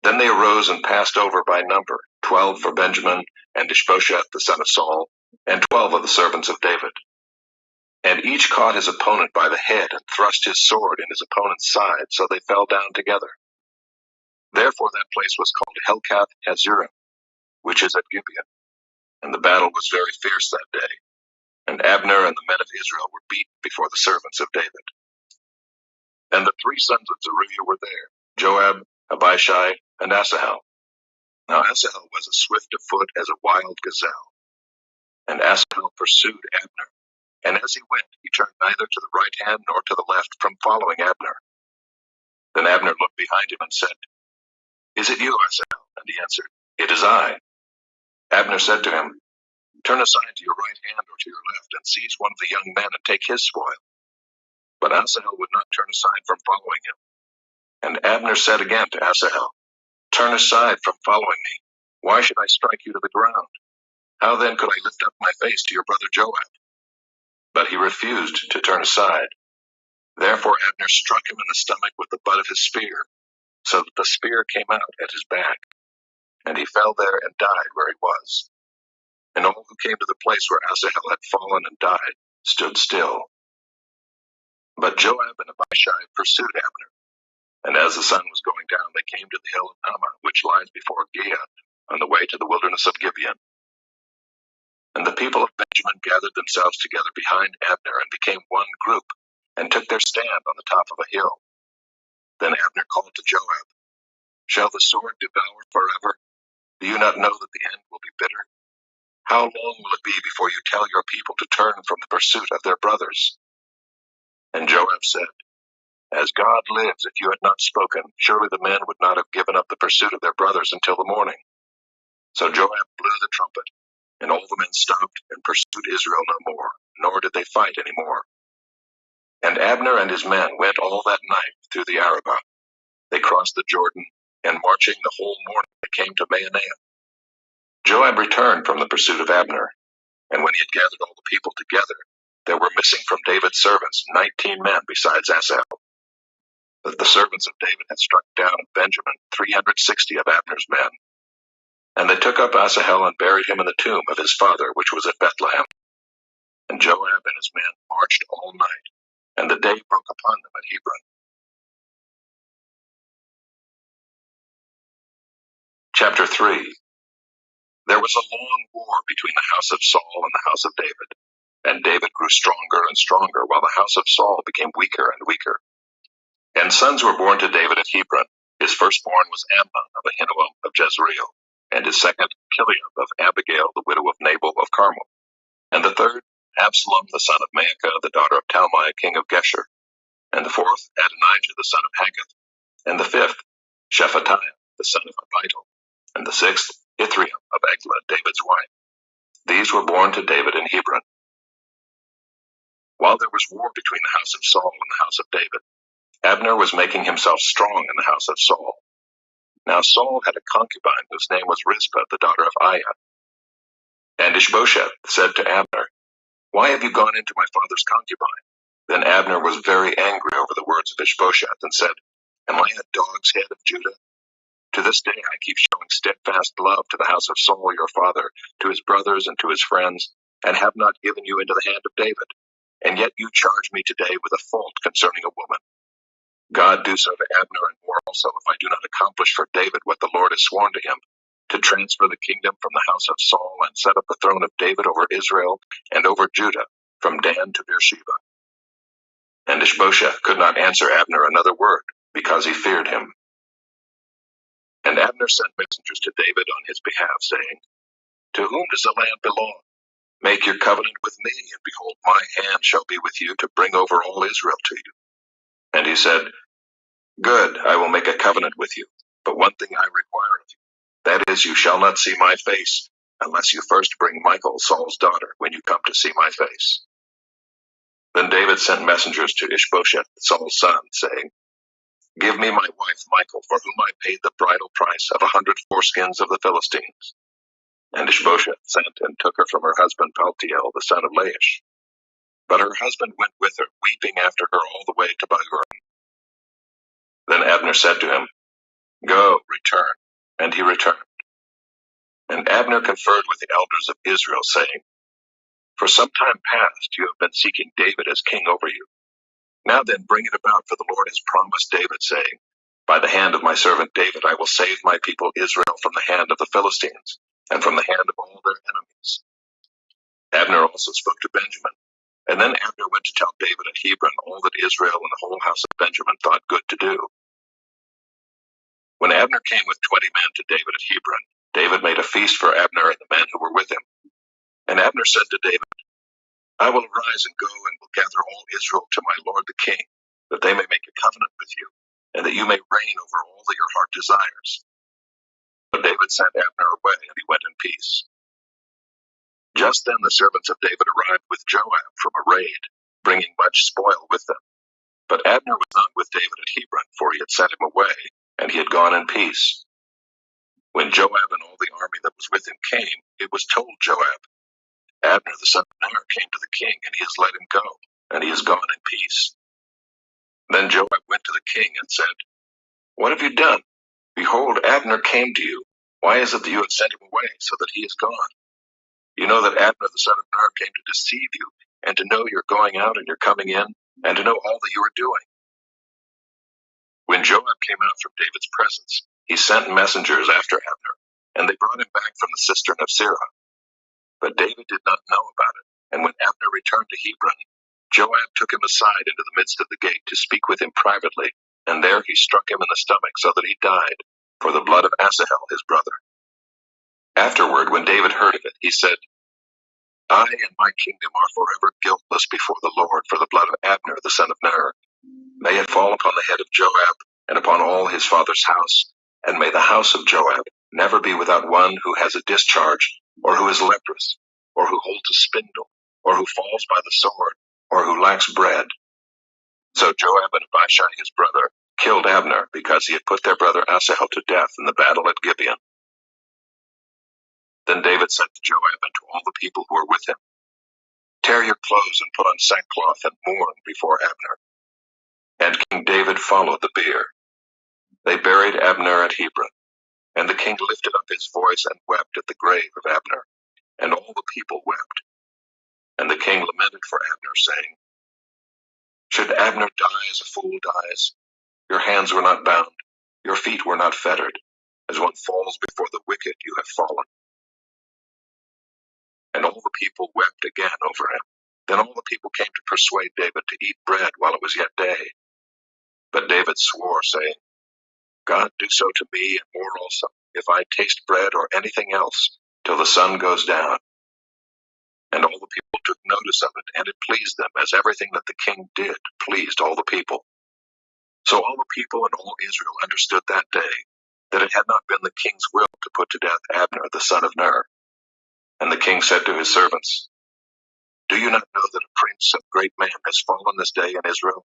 Then they arose and passed over by number, 12 for Benjamin, and Ishbosheth the son of Saul, and 12 of the servants of David. And each caught his opponent by the head and thrust his sword in his opponent's side, so they fell down together. Therefore that place was called Helkath Hazurim, which is at Gibeon. And the battle was very fierce that day. And Abner and the men of Israel were beaten before the servants of David. And the 3 sons of Zeruiah were there, Joab, Abishai, and Asahel. Now Asahel was as swift of foot as a wild gazelle. And Asahel pursued Abner, and as he went, he turned neither to the right hand nor to the left from following Abner. Then Abner looked behind him and said, "Is it you, Asahel?" And he answered, "It is I." Abner said to him, "Turn aside to your right hand or to your left, and seize one of the young men and take his spoil." But Asahel would not turn aside from following him. And Abner said again to Asahel, "Turn aside from following me. Why should I strike you to the ground? How then could I lift up my face to your brother Joab?" But he refused to turn aside. Therefore Abner struck him in the stomach with the butt of his spear, so that the spear came out at his back, and he fell there and died where he was. And all who came to the place where Asahel had fallen and died stood still. But Joab and Abishai pursued Abner, and as the sun was going down, they came to the hill of Ammah, which lies before Giah, on the way to the wilderness of Gibeon. And the people of Benjamin gathered themselves together behind Abner and became one group, and took their stand on the top of a hill. Then Abner called to Joab, "Shall the sword devour forever? Do you not know that the end will be bitter? How long will it be before you tell your people to turn from the pursuit of their brothers?" And Joab said, "As God lives, if you had not spoken, surely the men would not have given up the pursuit of their brothers until the morning." So Joab blew the trumpet, and all the men stopped and pursued Israel no more, nor did they fight any more. And Abner and his men went all that night through the Arabah. They crossed the Jordan, and marching the whole morning they came to Mahanaim. Joab returned from the pursuit of Abner, and when he had gathered all the people together, there were missing from David's servants 19 men besides Asahel. That the servants of David had struck down at Benjamin 360 of Abner's men. And they took up Asahel and buried him in the tomb of his father, which was at Bethlehem. And Joab and his men marched all night, and the day broke upon them at Hebron. Chapter 3. There was a long war between the house of Saul and the house of David, and David grew stronger and stronger, while the house of Saul became weaker and weaker. And sons were born to David at Hebron. His firstborn was Amnon of Ahinoam of Jezreel, and his second Kileab of Abigail the widow of Nabal of Carmel, and the third Absalom the son of Maacah the daughter of Talmai king of Geshur. and the fourth Adonijah the son of Haggith, and the fifth Shephatiah the son of Abital, and the sixth Ithream of Eglah, David's wife. These were born to David in Hebron. While there was war between the house of Saul and the house of David, Abner was making himself strong in the house of Saul. Now Saul had a concubine whose name was Rizpah, the daughter of Aiah. And Ishbosheth said to Abner, "Why have you gone into my father's concubine?" Then Abner was very angry over the words of Ishbosheth and said, "Am I a dog's head of Judah? To this day I keep showing steadfast love to the house of Saul your father, to his brothers and to his friends, and have not given you into the hand of David. And yet you charge me today with a fault concerning a woman. God do so to Abner and more also, if I do not accomplish for David what the Lord has sworn to him, to transfer the kingdom from the house of Saul and set up the throne of David over Israel and over Judah, from Dan to Beersheba." And Ishbosheth could not answer Abner another word, because he feared him. And Abner sent messengers to David on his behalf, saying, "To whom does the land belong? Make your covenant with me, and behold, my hand shall be with you to bring over all Israel to you." And he said, "Good, I will make a covenant with you, but one thing I require of you, that is, you shall not see my face, unless you first bring Michal, Saul's daughter, when you come to see my face." Then David sent messengers to Ishbosheth, Saul's son, saying, "Give me my wife Michal, for whom I paid the bridal price of 100 foreskins of the Philistines." And Ishbosheth sent and took her from her husband Paltiel, the son of Laish. But her husband went with her, weeping after her all the way to Bahurim. Then Abner said to him, "Go, return." And he returned. And Abner conferred with the elders of Israel, saying, "For some time past you have been seeking David as king over you. Now then bring it about, for the Lord has promised David, saying, 'By the hand of my servant David I will save my people Israel from the hand of the Philistines, and from the hand of all their enemies.'" Abner also spoke to Benjamin. And then Abner went to tell David at Hebron all that Israel and the whole house of Benjamin thought good to do. When Abner came with 20 men to David at Hebron, David made a feast for Abner and the men who were with him. And Abner said to David, "I will arise and go and will gather all Israel to my lord the king, that they may make a covenant with you, and that you may reign over all that your heart desires." But David sent Abner away, and he went in peace. Just then the servants of David arrived with Joab from a raid, bringing much spoil with them. But Abner was not with David at Hebron, for he had sent him away, and he had gone in peace. When Joab and all the army that was with him came, it was told Joab, "Abner the son of Ner came to the king, and he has let him go, and he has gone in peace." Then Joab went to the king and said, "What have you done? Behold, Abner came to you. Why is it that you have sent him away, so that he is gone? You know that Abner the son of Ner came to deceive you, and to know your going out and your coming in, and to know all that you are doing." When Joab came out from David's presence, he sent messengers after Abner, and they brought him back from the cistern of Sirah. But David did not know about it, and when Abner returned to Hebron, Joab took him aside into the midst of the gate to speak with him privately, and there he struck him in the stomach so that he died, for the blood of Asahel his brother. Afterward, when David heard of it, he said, "I and my kingdom are forever guiltless before the Lord for the blood of Abner the son of Ner. May it fall upon the head of Joab and upon all his father's house, and may the house of Joab never be without one who has a discharge, or who is leprous, or who holds a spindle, or who falls by the sword, or who lacks bread." So Joab and Abishai his brother killed Abner, because he had put their brother Asahel to death in the battle at Gibeon. Then David said to Joab and to all the people who were with him, "Tear your clothes and put on sackcloth and mourn before Abner." And King David followed the bier. They buried Abner at Hebron, and the king lifted up his voice and wept at the grave of Abner, and all the people wept. And the king lamented for Abner, saying, "Should Abner die as a fool dies? Your hands were not bound, your feet were not fettered. As one falls before the wicked, you have fallen." And all the people wept again over him. Then all the people came to persuade David to eat bread while it was yet day. But David swore, saying, "God do so to me and more also, if I taste bread or anything else, till the sun goes down." And all the people took notice of it, and it pleased them, as everything that the king did pleased all the people. So all the people and all Israel understood that day that it had not been the king's will to put to death Abner the son of Ner. And the king said to his servants, "Do you not know that a prince of great man has fallen this day in Israel?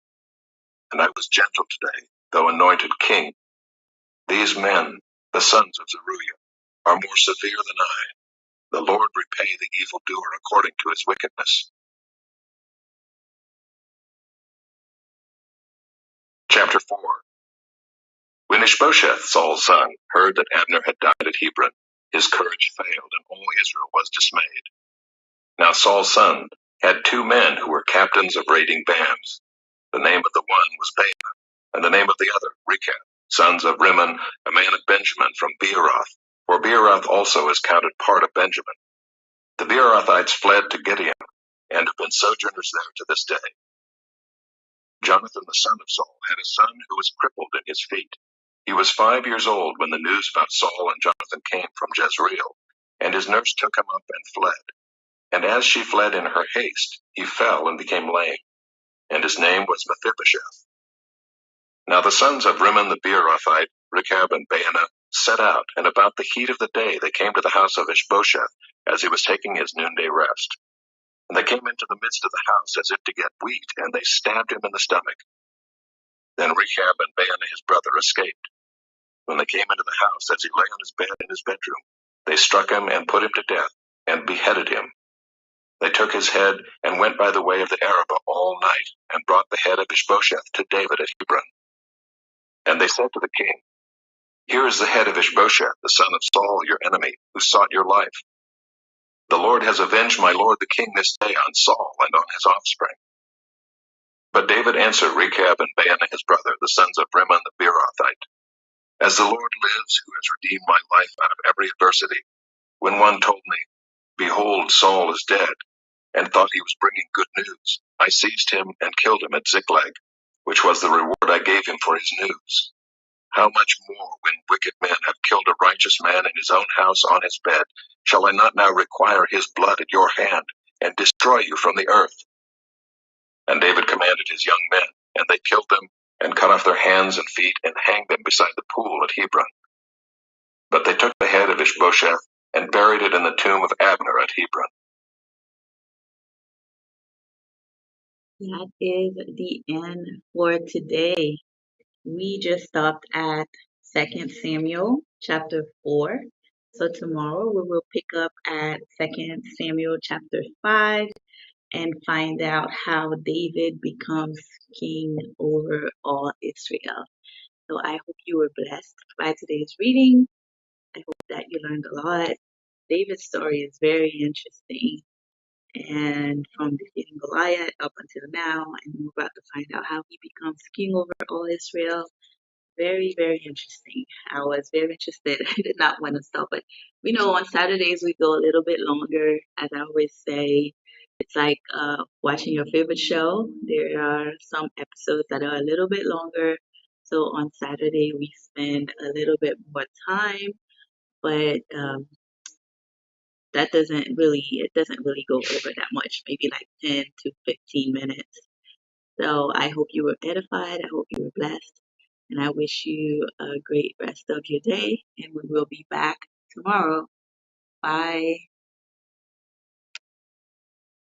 And I was gentle today, though anointed king. These men, the sons of Zeruiah, are more severe than I. The Lord repay the evildoer according to his wickedness." Chapter 4. When Ishbosheth, Saul's son, heard that Abner had died at Hebron, his courage failed, and all Israel was dismayed. Now Saul's son had 2 men who were captains of raiding bands. The name of the one was B.I.B.L.E, and the name of the other Rechab, sons of Rimmon, a man of Benjamin from Beeroth, for Beeroth also is counted part of Benjamin. The Beerothites fled to Gibeon, and have been sojourners there to this day. Jonathan the son of Saul had a son who was crippled in his feet. He was 5 years old when the news about Saul and Jonathan came from Jezreel, and his nurse took him up and fled. And as she fled in her haste, he fell and became lame, and his name was Mephibosheth. Now the sons of Rimmon the Beerothite, Rechab and Baanah, set out, and about the heat of the day they came to the house of Ishbosheth, as he was taking his noonday rest. And they came into the midst of the house as if to get wheat, and they stabbed him in the stomach. Then Rechab and Baanah his brother escaped. When they came into the house, as he lay on his bed in his bedroom, they struck him and put him to death, and beheaded him. They took his head and went by the way of the Arabah all night, and brought the head of Ishbosheth to David at Hebron. And they said to the king, "Here is the head of Ishbosheth, the son of Saul, your enemy, who sought your life. The Lord has avenged my lord the king this day on Saul and on his offspring." But David answered Rechab and Baanah his brother, the sons of Rimmon the Beerothite, "As the Lord lives, who has redeemed my life out of every adversity, when one told me, 'Behold, Saul is dead,' and thought he was bringing good news, I seized him and killed him at Ziklag, which was the reward I gave him for his news. How much more, when wicked men have killed a righteous man in his own house on his bed, shall I not now require his blood at your hand, and destroy you from the earth?" And David commanded his young men, and they killed them, and cut off their hands and feet, and hanged them beside the pool at Hebron. But they took the head of Ishbosheth, and buried it in the tomb of Abner at Hebron. That is the end for today. We just stopped at 2 Samuel chapter 4. So tomorrow we will pick up at 2 Samuel chapter 5 and find out how David becomes king over all Israel. So I hope you were blessed by today's reading. I hope that you learned a lot. David's story is very interesting. And from defeating Goliath up until now, and we're about to find out how he becomes king over all Israel. Very, very interesting. I was very interested. I did not want to stop, but we know on Saturdays we go a little bit longer. As I always say, it's like watching your favorite show. There are some episodes that are a little bit longer. So on Saturday we spend a little bit more time, but it doesn't really go over that much, maybe like 10 to 15 minutes. So I hope you were edified. I hope you were blessed. And I wish you a great rest of your day. And we will be back tomorrow. Bye.